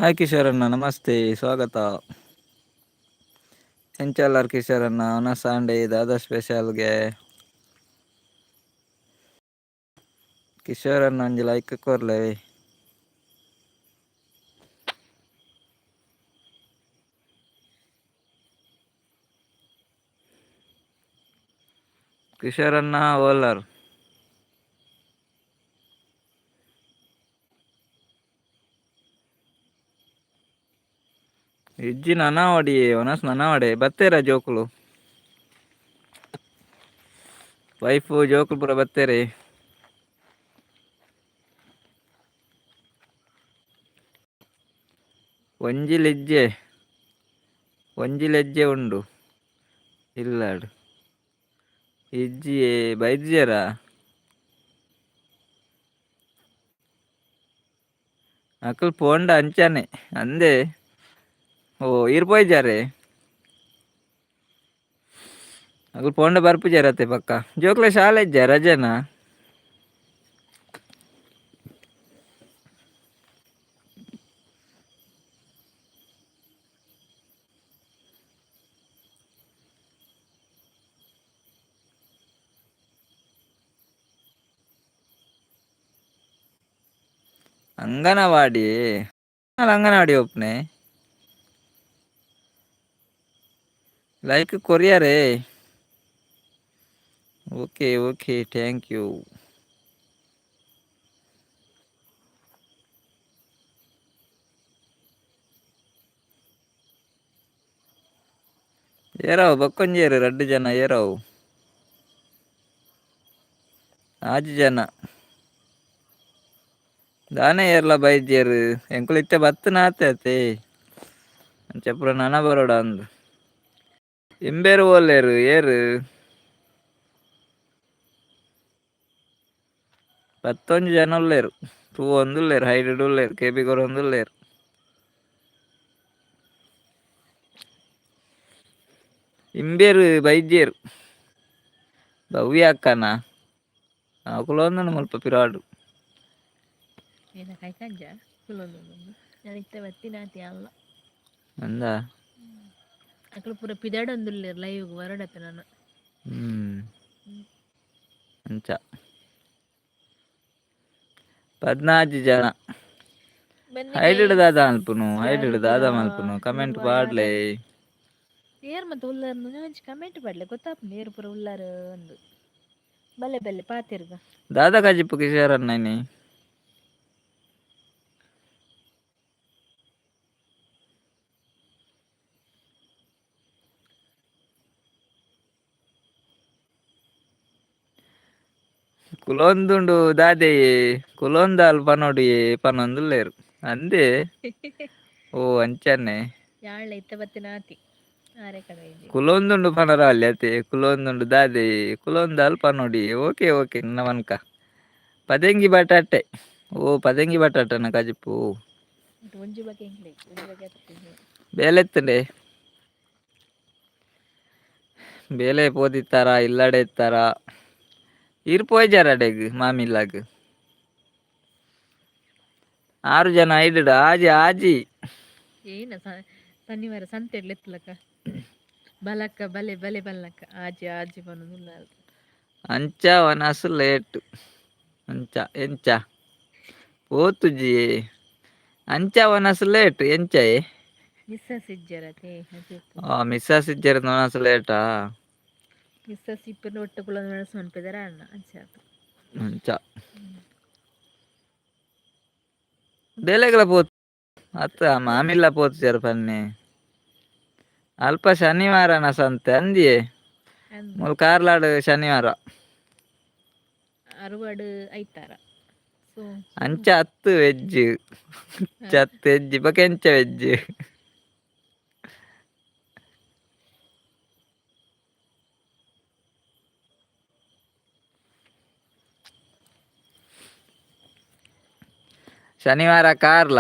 Hi ಕಿಶೋರಣ್ಣ, ನಮಸ್ತೆ, ಸ್ವಾಗತ. ಎಂಚಲ್ಲರ್ ಕಿಶೋರಣ್ಣ, ಅವನ ಸಂಡೇ ದಾದಾ ಸ್ಪೆಷಲ್ಗೆ ಕಿಶೋರಣ್ಣ ಒಂಜಿ ಲೈಕ್ ಕೊರ್ಲೆ. ಕಿಶೋರಣ್ಣ ಓಲರ್ ಇಜ್ಜಿ ನನಾವಡಿ ಒನಸ್ ನನಾವಡೆ ಬತ್ತೇರ ಜೋಕುಲು ವೈಫು ಜೋಕುಲು ಪೂರ ಬತ್ತೇರೆ. ಒಂಜಿ ಲೆಜ್ಜೆ ಉಂಡು ಇಲ್ಲಾಡು ಇಜ್ಜಿ ಬೈದ್ಯರ ಅಕಲ್ ಪೋಂಡ ಅಂಚಾನೆ ಅಂದೆ. ಓ ಇರ್ಪೋಯ್ಜಾರೆ ಅಕಲ್ ಪೋಂಡ ಬರ್ಪುಜಾರತ್ತೆ ಪಕ್ಕ ಜೋಕ್ಲೆ ಶಾಲೆ ಇಜ್ಜ ರಜೆನಾ. ಅಂಗನವಾಡಿ ಅಂಗನವಾಡಿ ಒಪ್ನೆ ಲೈಕ್ ಕೊರಿಯರೇ. Okay okay, thank you. ಏರಾವು ಬಕ್ಕೊಂಜೇರು ರಡ್ಡು ಜನ ಏರಾವು 5 ಜನ ದಾನೆ ಏರ್ಲ ಬೈದ್ಯರು ಎಂಕುಲು ಇತ್ತೆ ಬತ್ತು ನಾತೆ ಅಂಚಪುರ ನನ ಬರೋಡ ಅಂದು ಇಂಬೇರು ಓಲೇರು ಏರು 11 ಜನ ಉಲ್ಲೇರು. ತೂ ಒಂದುಲ್ಲೇರು ಹೈಡ್ ಉಲ್ಲೇರು ಕೆಪಿ ಕೊರ ಒಂದುಲ್ಲೇರು. ಇಂಬೇರು ಬೈದ್ಯರು ಭವ್ಯ ಅಕ್ಕನ ಕುಲೊಂದು ಮುಲ್ಪ ಪಿರಾಡು ಅಂದ ಅಕಲ್ ಪೂರ ಪಿದಾಡ ಒಂದುಲ್ಲೇರು ಲೈವ್ ವರಡತ್ತೆ ನಾನು ಅಂಚ 14 ಜನ ಹೈಡ್ ದಾದ ಮಲ್ಪುನು ಕಮೆಂಟ್ ಪಾಡ್ಲೆ ಏರ್ ಮತ್ತೆ ಉಲ್ಲಾರ ಕಮೆಂಟ್ ಪಡ್ಲೆ ಗೊತ್ತಾಪ ಏರು ಪೂರ ಉಲ್ಲಾರ ಒಂದು ಬಲ್ಲೆ ಬಲ್ಲೆ ಪಾತಿರ್ಗ ದಾದಾ ಕಜಿಪ್ಪು ಕಿಶೋರಣ್ಣನಿ ಕುಲೊಂದುಂಡು ದಾದೆಯೇ ಕುಲೊಂದಾಲ್ ಪನೊಡಿಯೇ ಪನೊಂದುಲ್ಲೇರು ಅಂದೆ. ಓ ಅಂಚನೆ ಯಾಳ್ಳೆ ಇತ್ತ ಬತ್ತಿನ ಆತಿ ಕುಲೊಂದುಂಡು ಪನರಾಲಿ ಅತೆ ಕುಲೊಂದುಂಡು ದಾದೆ ಕುಲೊಂದಾಲ್ ಪನೊಡಿ. ಓಕೆ ಓಕೆ ನವನ್ಕ ಪದಂಗಿ ಬಟಾಟೆ. ಓ ಪದಂಗಿ ಬಟಾಟನ ಕಜಿಪ್ಪು ಬೇಲೆತ್ತಂಡೆ ಬೇಲೆ ಪೋದಿತ್ತಾರ ಇಲ್ಲಡೆ ಇತ್ತಾರ ಇರ್ಪೋಯ್ಜಾರಡೆಗ್ ಮಾಮಿಲ್ಲಾಗ್ 6 ಜನ ಐಡ್ಡ್ ಆಜಿ ಏನ ಶನಿವಾರ ಸಂತೆ ಎತ್ಲಕ ಬಲಕ್ಕ ಬಲೆ ಬಲೆ ಬಲ್ಲಕ ಆಜಿ ಬನ್ನಲ್ಲ ಅಂಚ ವನಸ್ ಲೇಟ್ ಅಂಚ ಎಂಚ ಓತುಜಿ ಅಂಚ ವನಸ್ ಲೇಟ್ ಎಂಚಯೇ ಮಿಸ್ಸಸ್ ಇಜ್ಜರತೆ ಮಿಸ್ಸಸ್ ಇಜ್ಜರ ವನಸ್ ಲೇಟಾ ಮಿಸ್ಸಸ್ ಇಪ್ಪನ ಒಟ್ಟು ಕುಲ ಮನಸ್ಸು ಅಣ್ಣ ಅಂಚ ಬೇಲೆಗ್ಲ ಪೋತ್ ಅತ್ತ ಮಾಮಿಲ್ಲ ಪೋತುಜಾರ್ ಪನ್ನೆ ಅಲ್ಪ ಶನಿವಾರನ ಸಂತೆ ಅಂದಿಯೇ ಮುಲ್ ಕಾರ್ಲಾಡ್ ಶನಿವಾರ ಅರುವಡು ಐತಾರ ಅಂಚ ಅತ್ತು ವೆಜ್ ಚತ್ ವೆಜ್ ಬಕೆಂಚ ವೆಜ್ ಶನಿವಾರ ಕಾರ್ಲ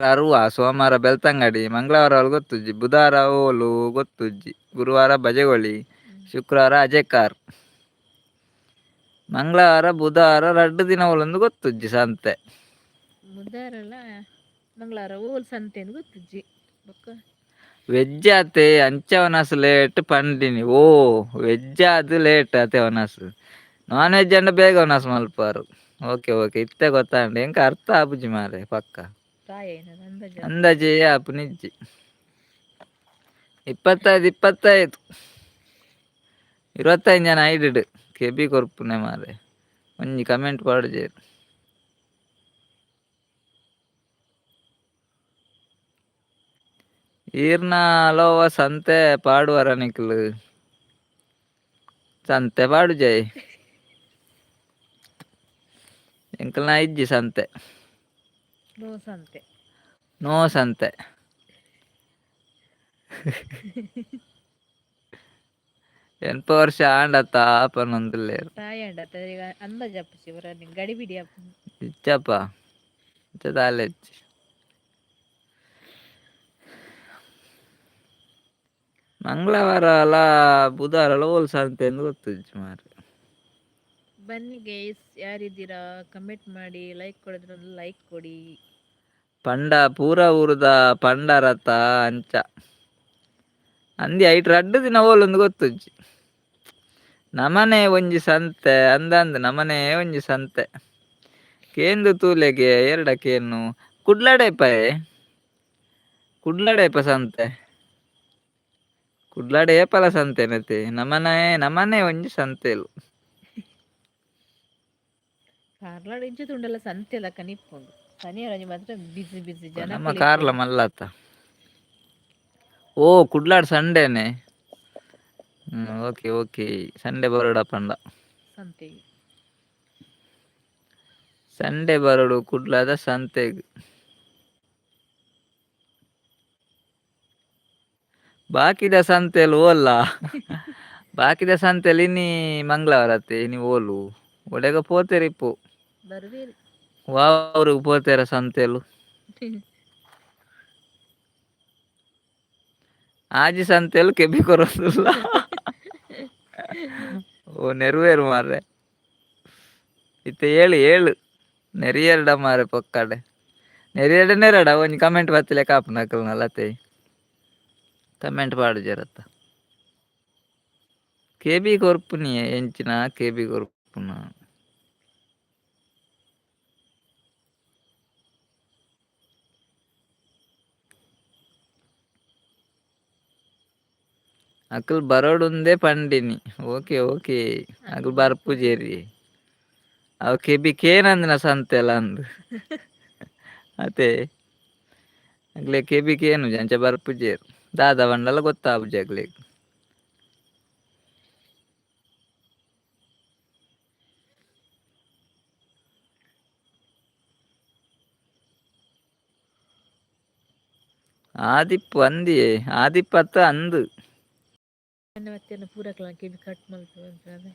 ಅರುವ ಸೋಮವಾರ ಬೆಳ್ತಂಗಡಿ ಮಂಗಳವಾರ ಗೊತ್ತುಜ್ಜಿ ಬುಧವಾರ ಓಲು ಗೊತ್ತುಜ್ಜಿ ಗುರುವಾರ ಬಜೆಗೊಳಿ ಶುಕ್ರವಾರ ಅಜೆಕಾರ್ ಮಂಗಳವಾರ ಬುಧವಾರ 2 ದಿನ ಓಲೊಂದು ಗೊತ್ತುಜ್ಜಿ ಸಂತೆ ಬುಧವಾರಲ್ಲ ಮಂಗಳವಾರ ಓಲ್ ಸಂತೆ ಅಂತ ಗೊತ್ತಿಜ್ಜಿ ಬೊಕ್ಕ ವೆಜ್ ಆತೆ ಅಂಚವನಸ್ ಲೇಟ್ ಪಂಡಿನಿ ಓ ವೆಜ್ ಅದು ಲೇಟ್ ಆತೆ ಅವನಸ್ ನಾನ್ ವೆಜ್ ಅಂಡ ಬೇಗ ಅವನಸ್ ಮಲ್ಪಾರು. ಓಕೆ ಓಕೆ ಇತ್ತೆ ಗೊತ್ತಾಂಡೆ ಎಂಕ ಅರ್ಥ ಆಪುಜಿ ಮಾರೆ ಪಕ್ಕ ಪ್ರಾಯ ಏನದ ಅಂದಾಜ ಅಂದಾಜೆ ಆಪು ನಿಜ್ಜಿ 25 25 ಜನ ಐಡಿಡ್ ಕೆಬಿ ಕೊರ್ಪುನೆ ಮಾರೆ ಒಂಜಿ ಕಮೆಂಟ್ ಪಾಡುಜೇರು. ಈರ್ನ ಅಲೋವ ಸಂತೆ ಪಾಡುವರ ನಿಕ್ಲು ಸಂತೆ ಪಾಡುಜೈ ಎಂಕಲ್ನ ಇಜ್ಜಿ ಸಂತೆ ನೋ ಸಂತೆ ನೋ ಸಂತೆ ಎನ್ಪ ವರ್ಷ ಆಂಡತ್ತ ಆಪನೊಂದುಲ್ಲೇರು ಪ್ರಾಯ ಅಂಡತ್ತ ಈಗ ಅಂದಾಜ ಅಪ್ಪುಜಿ ಬರ ಗಡಿಬಿಡಿ ಅಪ್ಪ ಇಚ್ಚಪ್ಪ ತಾಲೆಚ್ಚಿ ಮಂಗಳವಾರ ಅಲ್ಲ ಬುಧವಾರ ಅಲ್ಲ ಹೋಲ್ ಸಂತೆ ಎಂದು ಗೊತ್ತಿಜ್ಜಿ ಮಾರೆ. ಬನ್ನಿ ಗೈಸ್ ಯಾರಿದ್ದೀರಾ ಕಮೆಂಟ್ ಮಾಡಿ ಲೈಕ್ ಕೊಡಿದ್ರೆ ಒಂದು ಲೈಕ್ ಕೊಡಿ. ಪಂಡ ಪೂರ ಊರುದ ಪಂಡರತ ಅಂಚ ಅಂದಿ ಐಟ್ ರಡ್ಡು ದಿನ ಓಲೊಂದು ಗೊತ್ತುಜ್ಜಿ ನಮನೆ ಒಂಜಿ ಸಂತೆ ಅಂದಂದು ನಮನೆ ಒಂಜಿ ಸಂತೆ ಕೇಂದು ತೂಲೆಗೆ ಎರಡಕ್ಕೇನು ಕುಡ್ಲಡೆಪಾಯೆ ಕುಡ್ಲಡೆಪ ಸಂತೆ ಕುಡ್ಲಾಡೆ ಏಪಲ ಸಂತೆ ನತೆ ನಮನೆ ಒಂಜಿ ಸಂತೆಲು ಕಾರ್ಲಾಡ್ ಇಂಚು ತುಂಡಲ ಸಂತೆ ಎಲ್ಲ ಕನಿಪ್ಪುಂಡು ಶನಿವಾರ ಮಾತ್ರ ಬಿಸಿ ಬಿಸಿ ಜನ ನಮ್ಮ ಕಾರ್ಲ ಮಲ್ಲತ್ತ ಓ ಕುಡ್ಲಾಡ್ ಸಂಡೇನೆ ಓಕೆ ಓಕೆ ಸಂಡೆ ಬರೋಡ ಪಂಡ ಸಂತೆಗೆ ಸಂಡೆ ಬರೋಡು ಕುಡ್ಲಾದ ಸಂತೆಗ್ ಬಾಕಿದ ಸಂತೆಲು ಓಲ್ಲ ಬಾಕಿದ ಸಂತೆಲಿ ಇನ್ನಿ ಮಂಗಳವಾರತ್ತೆ ಇನಿ ಓಲು ಒಡೆಗ ಪೋತೆರಿಪ್ಪು ಬರ್ವೇರಿ ವಾವ್ರಿಗೆ ಪೋತೆರ ಸಂತೆಲು ಆಜಿ ಸಂತೆಲು ಕೆಬಿ ಕೊರಸುಲ್ಲ ಓ ನೆರವೇರು ಮಾರ್ರೆ ಇತ್ತೆ ಹೇಳು ನೆರಿಯರ್ಡ ಮಾರೆ ಪೊಕ್ಕಡೆ ನೆರಿಯರ್ಡ ಒಂಜಿ ಕಮೆಂಟ್ ಬತ್ತಲೆ ಕಾಪು ನಕಲ್ನಲ್ಲತ್ತೆ ಕಮೆಂಟ್ ಪಾಡು ಜರತ್ತ ಕೆಬಿ ಕೊರ್ಪುನಿ ಎಂಚಿನ ಕೆಬಿ ಕೊರ್ಪುನ ಅಕಲ್ ಬರೋಡುಂದೇ ಪಂಡಿನಿ ಓಕೆ ಓಕೆ ಅಕಲ್ ಬರ್ಪುಜೇರಿ ಅವು ಕೆಬಿ ಕೇನಂದಿನ ಸಂತೆಲ್ಲ ಅಂದು ಅತೆ ಅಗ್ಲೆ ಕೆಬಿ ಕೇನು ಅಂಚ ಬರ್ಪುಜೇರು ದಾದ ಬಂಡಲ ಗೊತ್ತಾಪುಜಿ ಅಗ್ಲೆ ಆದಿಪ್ಪು ಅಂದಿಯೇ ಆದಿಪ್ಪತ್ತ ಅಂದು ಮತ್ತೆ ಪೂರಕ್ಲ ಕೆಬಿ ಕಟ್ ಮಾಡ್ತೇವೆ ಅಂತ ಅದೇ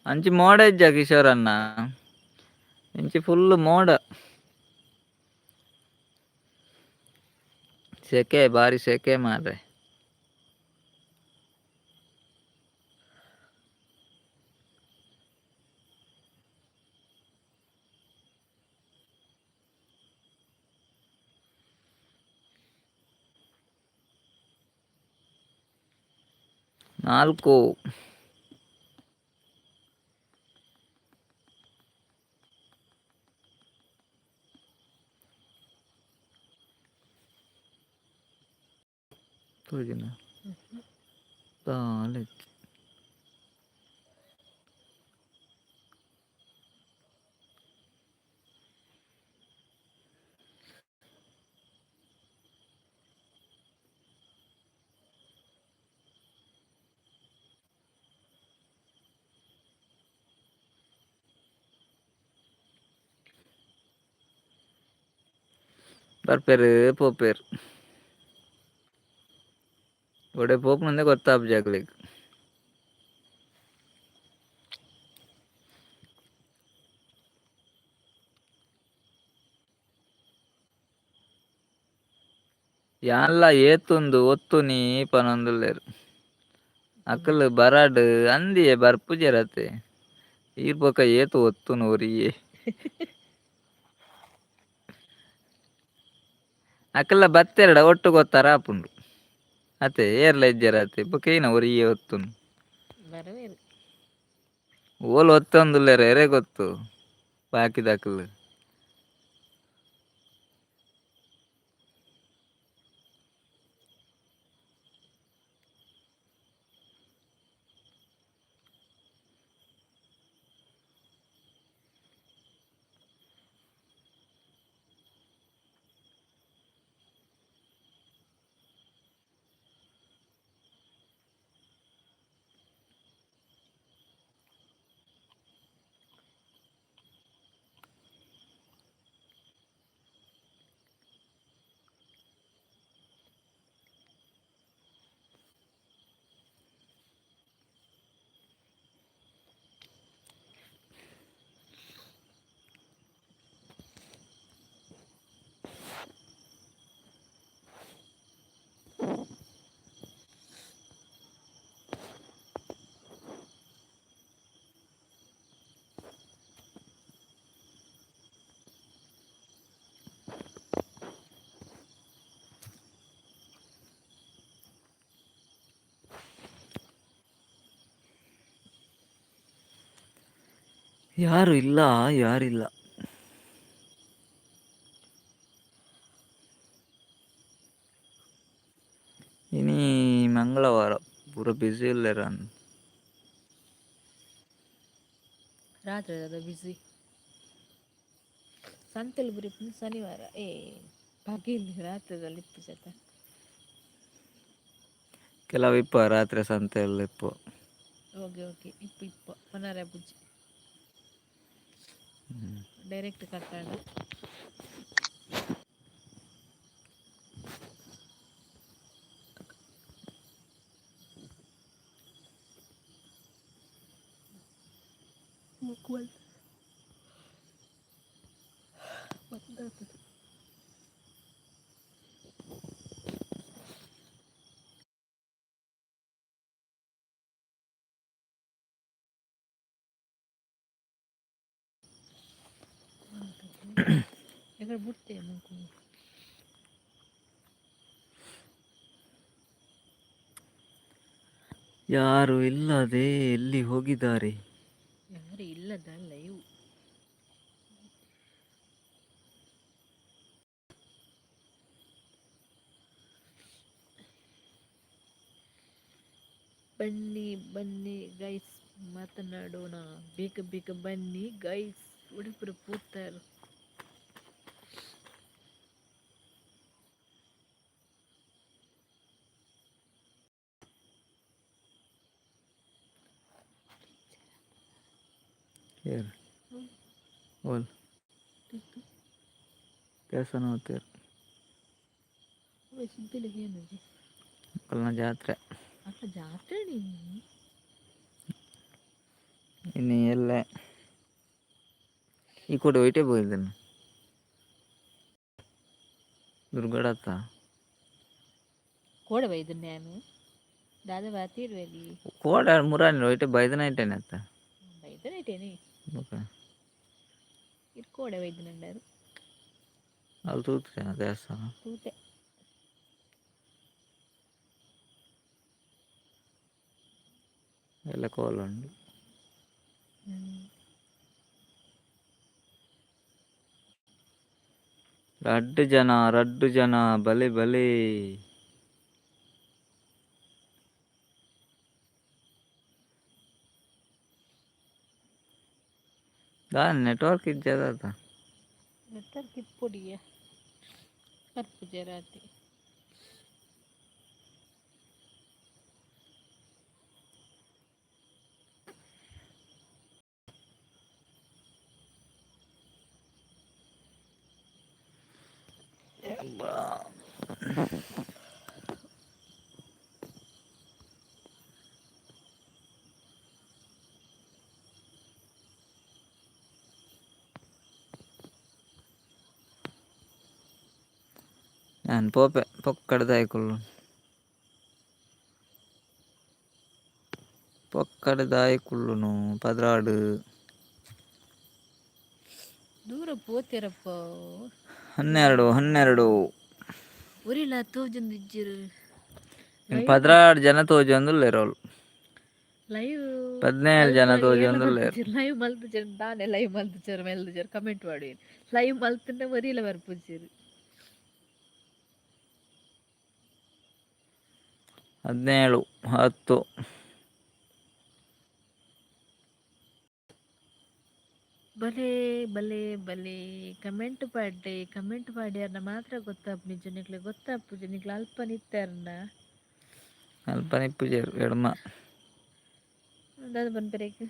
ಅಂಚಿ ಮೋಡ ಇಜ್ಜ ಕಿಶೋರನ್ನ ಇಂಚಿ ಫುಲ್ ಮೋಡ ಸೆಕೆ ಬಾರಿ ಸೆಕೆ ಮಾರ್ರೆ ನಾಲ್ಕು ತೋಜಿನ ತಾಲೆಚ್ಚಿ ಬರ್ಪೇರು ಪೋಪೇರು ಒಡೆ ಪೋಪು ಮುಂದೆ ಗೊತ್ತಾಪುಜಿ ಅಕ್ಲೆಗ್ ಯಾನ್ಲ ಏತುಂದು ಒತ್ತುನಿ ಪನೊಂದುಲ್ಲೇರು ಅಕಲ್ ಬರಾಡ್ ಅಂದಿಯೆ ಬರ್ಪುಜೆರತೆ ಈರ್ಬೊಕ ಏತು ಒತ್ತುನು ಒರಿಯೆ ಅಕಲ್ಲ ಬತ್ತೆರಡ ಒಟ್ಟು ಗೊತ್ತಾರ ಆಪುಂಡು ಅತೆ ಏರ್ಲ ಇಜ್ಜೆರತೆ ಬೊಕೈನ ಒರಿಯೆ ಒತ್ತುನು ಬರವೇರು ಓಲ್ ಒತ್ತೊಂದುಲ್ಲೆರ್ ಎರೆ ಗೊತ್ತು ಬಾಕಿದಕಲ್ ಯಾರು ಇಲ್ಲ ಯಾರಿಲ್ಲ ಇನಿ ಮಂಗಳವಾರ ಪೂರ ಬ್ಯುಸಿ ಇಲ್ಲೆರನ್ ರಾತ್ರಿ ಅದ ಬಿಸಿ ಸಂತೆಲು ಬುರಿಪುನ ಶನಿವಾರ ಪಗೇಲಿ ರಾತ್ರಿದಲ್ಲಿ ಇಪ್ಪು ಜತ ಕೆಲವು ಇಪ್ಪ ರಾತ್ರಿ ಸಂತೆ ಎಲ್ಲ ಇಪ್ಪು ಓಕೆ ಇಪ್ಪ ಪುನರ ಬುಜ್ಜಿ ಡೈರೆಕ್ಟ್ ಕಟ್ಟಾಡ ಎಕಡೆ ಬಿಡ್ತೇವೆ ಮಂಕು ಯಾರು ಇಲ್ಲದೆ ಎಲ್ಲಿ ಹೋಗಿದ್ದಾರೆ ಯಾರು ಇಲ್ಲದಲ್ಲ ಇವು ಬನ್ನಿ ಗೈಸ್ ಮಾತನಾಡೋಣ ಬೇಗ ಬನ್ನಿ ಗೈಸ್ ಹುಡುಗರು ಕೂತಾರು यार बोल कैसा ना होते ಸುದ್ದಿಲ್ಲ ಏನು ಕಲ್ನ ಜಾತ್ರೆ ಅಕ್ಕ ಜಾತ್ರೆ ನೀನು ಇನ್ನು ಎಲ್ಲ ಈ ಕಡೆ ಒಯ್ಟೇ ಹೋಗಿದ್ದೇನೆ ದುರ್ಗಡತ್ತ ಕೋಡೆ ಬೈದು ನಾನು ದಾದ ಬಾತಿರ್ವೇಲಿ ಕೋಡ ಮುರಾನಿ ಒಯ್ಟೆ ಬೈದನ ಇಟ್ಟೇನೆ ಅತ್ತ ಬೈದನೈಟೇನೆ ಇದು ಕೋಡೆ ಬೈದು ನಂಡಾರು ಅಲ್ಲಿ ತೂತ್ರೆ ದೇವಸ್ಥಾನ ತೂತೆ ಎಲ್ಲ ಕೋಲುಂಡು ರಡ್ಡು ಜನ ಬಲೆ ನೆಟ್ವರ್ಕ್ ಇಜ್ಜದ ನೆಟ್ವರ್ಕ್ ಇಪ್ಪೊಡಿಯ ಕರ್ಪು ಜರಾತಿ ഞാൻ പോപ്പെ പൊക്കടത്തായിക്കൊള്ളു ಪಕ್ಕಡೆ ದಾಯಿ ಕುಳ್ಳುನು ಪದ್ರಾಡು ದೂರ ಪೋತೆರಪ್ಪ 12 ಒರಿಲ ತೋಜೊಂದು ಇಜ್ಜಿರು ಇನ್ನು ಲೈವ್ 16 ಜನ ತೋಜೊಂದುಲ್ಲೆರ್ ಅವ್ಲು ಲೈವ್ 17 ಜನ ತೋಜೊಂದುಲ್ಲೆರ್ ಲೈವ್ ಮಲ್ತುಜರ್ ನಾನೇ ಲೈವ್ ಮಲ್ತುಜರ್ ಮೆಲ್ದುಜರ್ ಕಮೆಂಟ್ ಮಾಡಿ ಲೈವ್ ಮಲ್ತುಂಡ ಒರಿಲ ಬರ್ಪುಜೆರ್ 17 10 ಭಲೇ ಭಲೇ ಭಲೇ ಕಮೆಂಟ್ ಪಾಡ್ಯಾರ್ನ ಮಾತ್ರ ಗೊತ್ತಾಪು ನಿಜ ಗೊತ್ತಾಪುಜಿ ನಿಕ್ಲು ಅಲ್ಪ ನಿತ್ತಾರ್ನ ಅಲ್ಪನಿಪ್ಪುಜೆರ್ ಎಡ್ಮ ದಾದ ಪನ್ಪೆರೇಕ್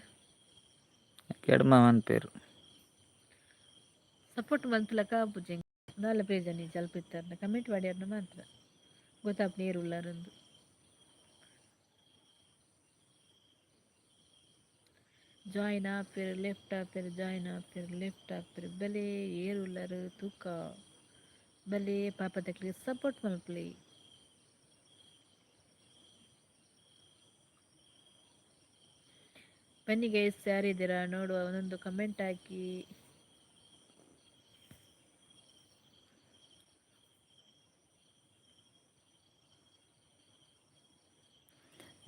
ಎಡ್ಮ ಮನ್ಪೇರು ಸಪೋರ್ಟ್ ಮಲ್ತುಲಕ ಆಪುಜಿ ನಾಲ ಪೇಜ ನೀ ಅಲ್ಪ ಇತ್ತಾರ್ನ ಕಮೆಂಟ್ ಪಾಡ್ಯಾರ್ನ ಮಾತ್ರ ಗೊತ್ತಾಪು ನೀರು ಉಳ್ಳಾರಂದು ಜಾಯಿನ್ ಆಪೆರ್ ಲೆಫ್ಟ್ ಆಪೆರ್ ಜಾಯಿನ್ ಆಪೆರ್ ಲೆಫ್ಟ್ ಆಪೆರ್ ಬಲೆ ಏರುಲ್ಲರು ತೂಕ ಬಲೆ ಪಾಪದಕ್ಲಿ ಸಪೋರ್ಟ್ ಮಲ್ಪಲಿ ಬನ್ನಿ ಗೈಸ್ ಯಾರಿದ್ದೀರಾ ನೋಡುವ ಒಂದೊಂದು ಕಮೆಂಟ್ ಹಾಕಿ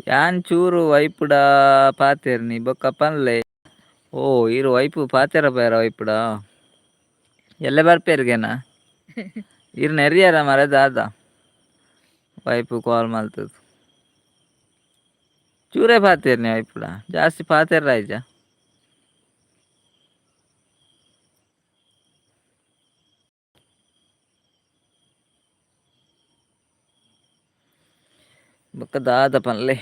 ಯಾನ್ ಚೂರು ವೈಪುಡ ಪಾತೆರ್ನಿ ಬೊಕ್ಕ ಪನ್ಲೆ ಓ ಇರು ವೈಪು ಪಾತೆರ ಬೇರ ವೈಪುಡ ಎಲ್ಲ ಬರ್ಪೇರ್ಗೆನಾ ಇರು ನೆರಿಯರ ಮರ ದಾದ ವೈಪು ಕಾಲ್ ಮಲ್ತದು ಚೂರೇ ಪಾತೆರ್ನಿ ವೈಪುಡ ಜಾಸ್ತಿ ಪಾತೆರ ಆಯ್ಜ ಬೊಕ್ಕ ದಾದ ಪನ್ಲೆ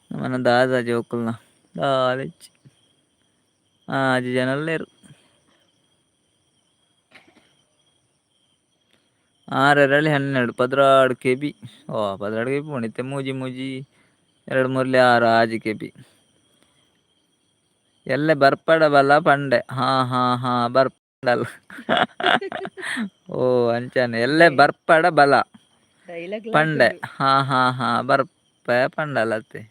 ನಮ್ಮನ ದಾದ ಜೋಕುಲ್ನ ದಾದೆಚ್ಚಿ ಆಜಿ ಜನಲ್ಲೇರು 6 12 16 ಕೆಬಿ ಓ 16 ಕೆಬಿ ಪೋಣಿತ್ತೆ ಮೂಜಿ 2 3 6 ಆಜಿ ಕೆಬಿ ಎಲ್ಲೆ ಬರ್ಪಡ ಬಲ ಪಂಡೆ ಹಾ ಬರ್ಪಡಲ್ಲ ಓ ಅಂಚಾನೆ ಎಲ್ಲೆ ಬರ್ಪಡ ಬಲ ಡೈಲಾಗ್ ಪಂಡೆ ಲಾಯ್ಕುಂಡು ಹಾ ಬರ್ಪ ಪಂಡಲತ್ತೆ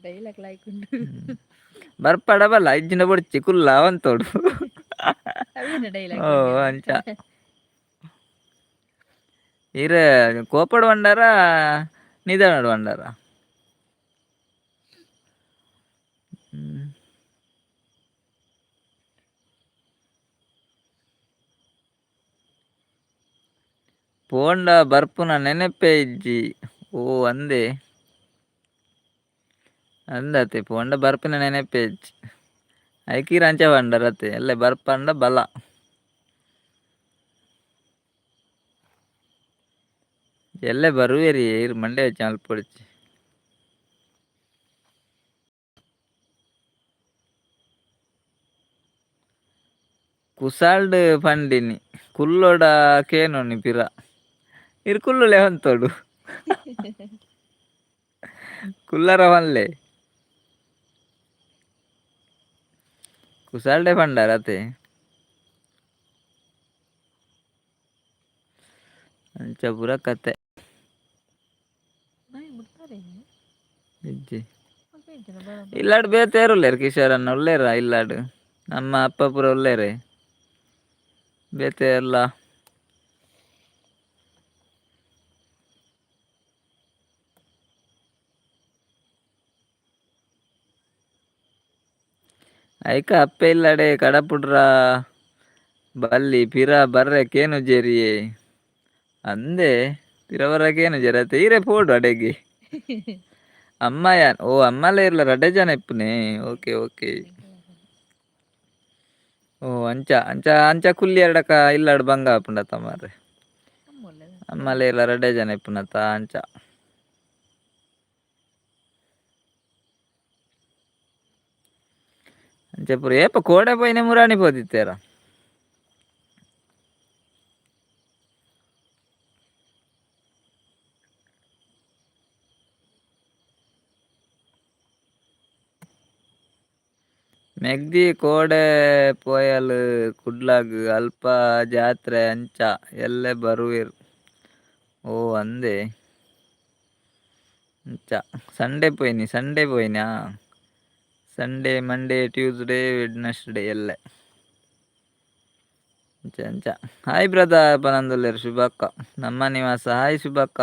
ಡೈಲಾಗ್ ಲಾಯ್ಕುಂಡು ಬರ್ಪಡ ಬಲ ಇಜ್ಜಿನ ಬೊಡ್ಚಿ ಕುಲ್ಲ ಅವಂತೋಡು ಅವೇನ ಡೈಲಾಗ್ ಓ ಅಂಚ ಇರ ಕೋಪಡ್ ಬಂಡಾರ ನಿಧಾನಡ್ ಬಂಡಾರ ಪೋಂಡ ಬರ್ಪುನ ನೆನಪೆ ಇಜ್ಜಿ ಓ ಅಂದತೆ ಪೋಂಡ ಬರ್ಪಿನ ನೆನಪೆ ಇಜ್ಜಿ ಐಕೀರ ಅಂಚ ಬಂಡರತೆ ಎಲ್ಲೆ ಬರ್ಪಂಡ ಬಲ ಎಲ್ಲೆ ಬರುವೆರಿ ಇರು ಮಂಡೆ വെച്ച് ಮಲ್ಪೊಡಿಚಿ ಕುಸಾಲ್ಡ್ ಪಂಡಿನಿ ಕುಲ್ಲೋಡ ಕೇನೊನಿ ಪಿರ ಇರು ಕುಲ್ಲು ಲೆವಂತೋಡು ಕುಲ್ಲರ ಮಲ್ಲೆ ಕುಸಾಲ್ಡೆ ಪಂಡಾರತೆ ಅಂಚ ಪೂರ ಕತೆ ಇಜ್ಜಿ ಇಲ್ಲಾಡ್ ಬೇತೆ ಉಲ್ಲೇರು ಕಿಶೋರನ್ನ ಉಲ್ಲೇರ ಇಲ್ಲಾಡು ನಮ್ಮ ಅಪ್ಪ ಪೂರ ಉಲ್ಲೇರೆ ಬೇತೆ ಎಲ್ಲ ಐಕ ಅಪ್ಪೆ ಇಲ್ಲಡೆ ಕಡಪುಡ್ರ ಬಲ್ಲಿ ಪಿರ ಬರ್ರೆ ಕೇನು ಜೇರಿಯೇ ಅಂದೆ ಪಿರವರಗೇನು ಜರತೆ ಈರೆ ಪೋಡು ಅಡೆಗೆ ಅಮ್ಮ ಯಾನ್ ಓ ಅಮ್ಮಲೇ ಇರ್ಲ ರಡ್ಡೆ ಜನ ಇಪ್ಪುನೆ ಓಕೆ ಓ ಅಂಚ ಕುಲ್ಲಿ ಎರಡಕ ಇಲ್ಲಾಡು ಬಂಗ ಆಪುಂಡತ ಮಾರ್ರೆ ಅಮ್ಮಲೇ ಇರ್ಲ ರಡ್ಡೆ ಜನ ಇಪ್ಪುನತ ಅಂಚ ಅಂಚ ಪೂರ ಏಪ ಕೋಡೆ ಪೋಯಿನೆ ಮುರಾಣಿ ಪೋದಿತ್ತೇರ ಮೆಗ್ದಿ ಕೋಡೆ ಪೋಯಲ್ ಕುಡ್ಲಾಗ್ ಅಲ್ಪ ಜಾತ್ರೆ ಅಂಚ ಎಲ್ಲೆ ಬರುವೆರ್ ಓ ಅಂದೆ ಇಂಚ ಸಂಡೇ ಪೋಯಿನಾ ಸಂಡೇ ಮಂಡೇ ಟ್ಯೂಸ್ಡೇ ವೆಡ್ನೆಸ್ಡೇ ಎಲ್ಲ ಇಂಚ ಇಂಚ. ಹಾಯ್ ಬ್ರದರ್ ಪನಂದುಲ್ಲೇರು ಶುಭಕ್ಕ ನಮ್ಮ ನಿವಾಸ. ಹಾಯ್ ಶುಭಕ್ಕ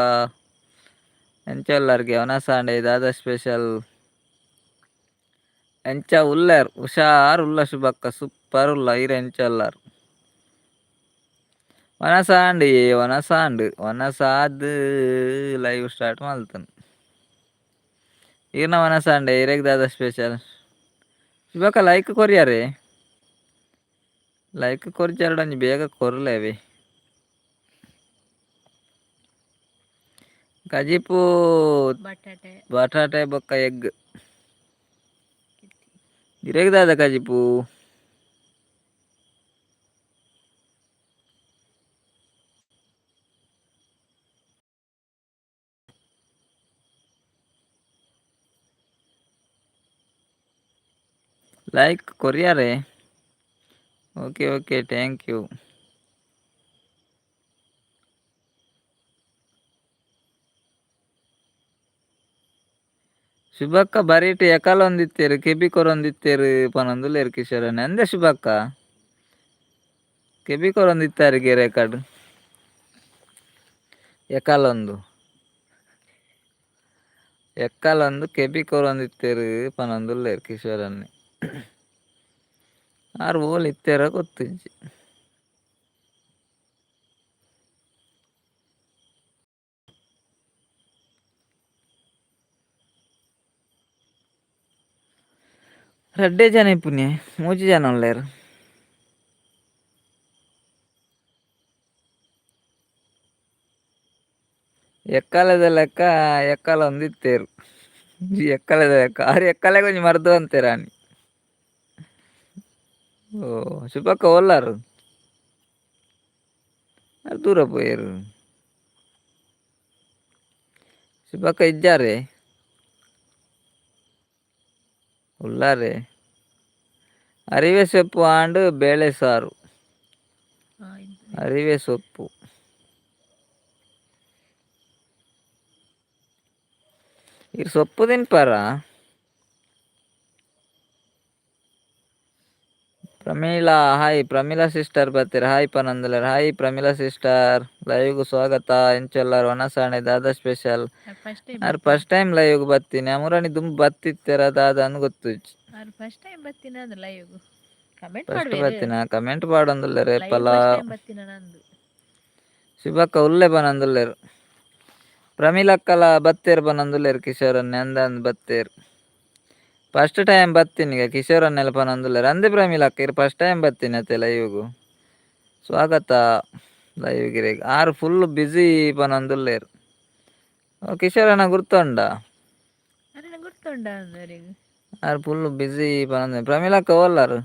ಎಂಚ ಎಲ್ಲರಿಗೆ ಒನಸಾಂಡೆ ದಾದ ಸ್ಪೆಷಲ್ ಎಂಚ ಉಲ್ಲೇರ್ ಹುಷಾರ್ ಉಲ್ಲ ಶುಭಕ್ಕ ಸೂಪರ್ ಉಲ್ಲ ಇರ ಎಂಚ ಎಲ್ಲಾರು ಒನಸಾಂಡ್ ಲೈವ್ ಸ್ಟಾರ್ಟ್ ಮಲ್ತನ್ ಈರ್ನ ಒನಸಾಂಡೆ ಇರೆಗ್ ದಾದ ಸ್ಪೆಷಲ್ ಶುಭಕ್ಕ ಲೈಕ್ ಕೊರಿಯಾರೆ ಲೈಕ್ ಕೊರ್ಚಾರಡಂಜಿ ಬೇಗ ಕೊರ್ಲೇವೆ ಕಜಿಪು ಬಟಾಟೆ ಬೊಕ್ಕ ಎಗ್ ಇರೆಗ್ ದಾದ ಕಜಿಪು ಲೈಕ್ ಕೊರಿಯಾರೆ. Okay thank you. ಶುಭಕ್ಕ ಬರೀಟ್ ಎಕಾಲೊಂದಿತ್ತೇರು ಕೆಬಿ ಕೊರೊಂದಿತ್ತೇರು ಪನೊಂದುಲ್ಲೇರು ಕಿಶೋರನೆ ಅಂದೆ ಶುಭಕ್ಕ ಕೆಬಿ ಕೊರೊಂದಿತ್ತಾರಿಗೆ ರೆಕಾರ್ಡ್ ಎಕ್ಕಲೊಂದು ಕೆಬಿ ಕೊರೊಂದಿತ್ತೇರು ಪನೊಂದುಲ್ಲೇರು ಕಿಶೋರನ್ನೇ ಆರು ಓಲ್ ಇತ್ತೇರ ಗೊತ್ತಿಜ್ಜಿ. ರಡ್ಡೆ ಜನ ಇಪ್ಪುನೆ ಮೂಜಿ ಜನ ಉಳ್ಳೇರು ಎಕ್ಕಲದ ಲೆಕ್ಕ ಎಕ್ಕಲ ಒಂದಿತ್ತೇರು ಎಕ್ಕಲದ ಲೆಕ್ಕ ಆರು ಎಕ್ಕಲೆ ಕೊಂಚ ಮರ್ದು ಅಂತೆರಾನಿ. ಓ ಶುಭಕ್ಕ ಒಲ್ಲಾರು ದೂರ ಪೋಯರು ಶುಭಕ್ಕ ಇಜ್ಜಾರೆ ಉಲ್ಲಾರೆ ಅರಿವೆ ಸೊಪ್ಪು ಆಂಡ್ ಬೇಳೆ ಸಾರು ಅರಿವೆ ಸೊಪ್ಪು ಇರ್ ಸೊಪ್ಪು ತಿನ್ಪಾರ ಪ್ರಮೀಳಾ ಹಾಯ್ ಪ್ರಮೀಳಾ ಸಿಸ್ಟರ್ ಬರ್ತೀರ ಹಾಯ್ ಪನಂದಲರ್ ಹಾಯ್ ಪ್ರಮೀಳಾ ಸಿಸ್ಟರ್ ಲೈವ್ಗೂ ಸ್ವಾಗತ ಎಂಚೆಲ್ಲರು ಒನಸಾಣೆ ದಾದ ಸ್ಪೆಷಲ್ ಆರ್ ಫಸ್ಟ್ ಟೈಮ್ ಲೈವ್ಗೆ ಬರ್ತೀನಿ ಅಮುರಾಣಿ ದುಂಬು ಬತ್ತಿತ್ತರ ದಾದ ಅನ್ ಗೊತ್ತು ಫಸ್ಟ್ ಬರ್ತೀನ ಕಮೆಂಟ್ ಪಾಡೊಂದುಲ್ಲೇರು ಏಪಲ ಬತ್ತಿನ ನಂದು ಶುಭಕ್ಕ ಉಲ್ಲೆ ಪನಂದುಲ್ಲೇರು ಪ್ರಮೀಲಕ್ಕಲ ಬತ್ತೇರು ಪನಂದುಲ್ಲೇರು ಕಿಶೋರನ್ನೇ ಅಂದ್ ಬತ್ತೇರು ಫಸ್ಟ್ ಟೈಮ್ ಬರ್ತೀನಿ ಈಗ ಕಿಶೋರನ್ನೆಲ್ಲ ಪನಂದುಲ್ಲೇರು ಅಂದೆ ಪ್ರಮೀಲಕ್ಕ ಇರು ಫಸ್ಟ್ ಟೈಮ್ ಬರ್ತೀನಿ ಅತ್ತೆ ಲೈವ್ಗೂ ಸ್ವಾಗತ ಲೈವ್ಗೆ ಆರು ಫುಲ್ ಬ್ಯುಸಿ ಪನಂದುಲ್ಲೇರು ಕಿಶೋರನ ಗುರ್ತುಂಡ ಆರು ಫುಲ್ ಬ್ಯುಸಿ ಪನಂದ ಪ್ರಮೀಲಕ್ಕ ಓಲ್ಲಾರು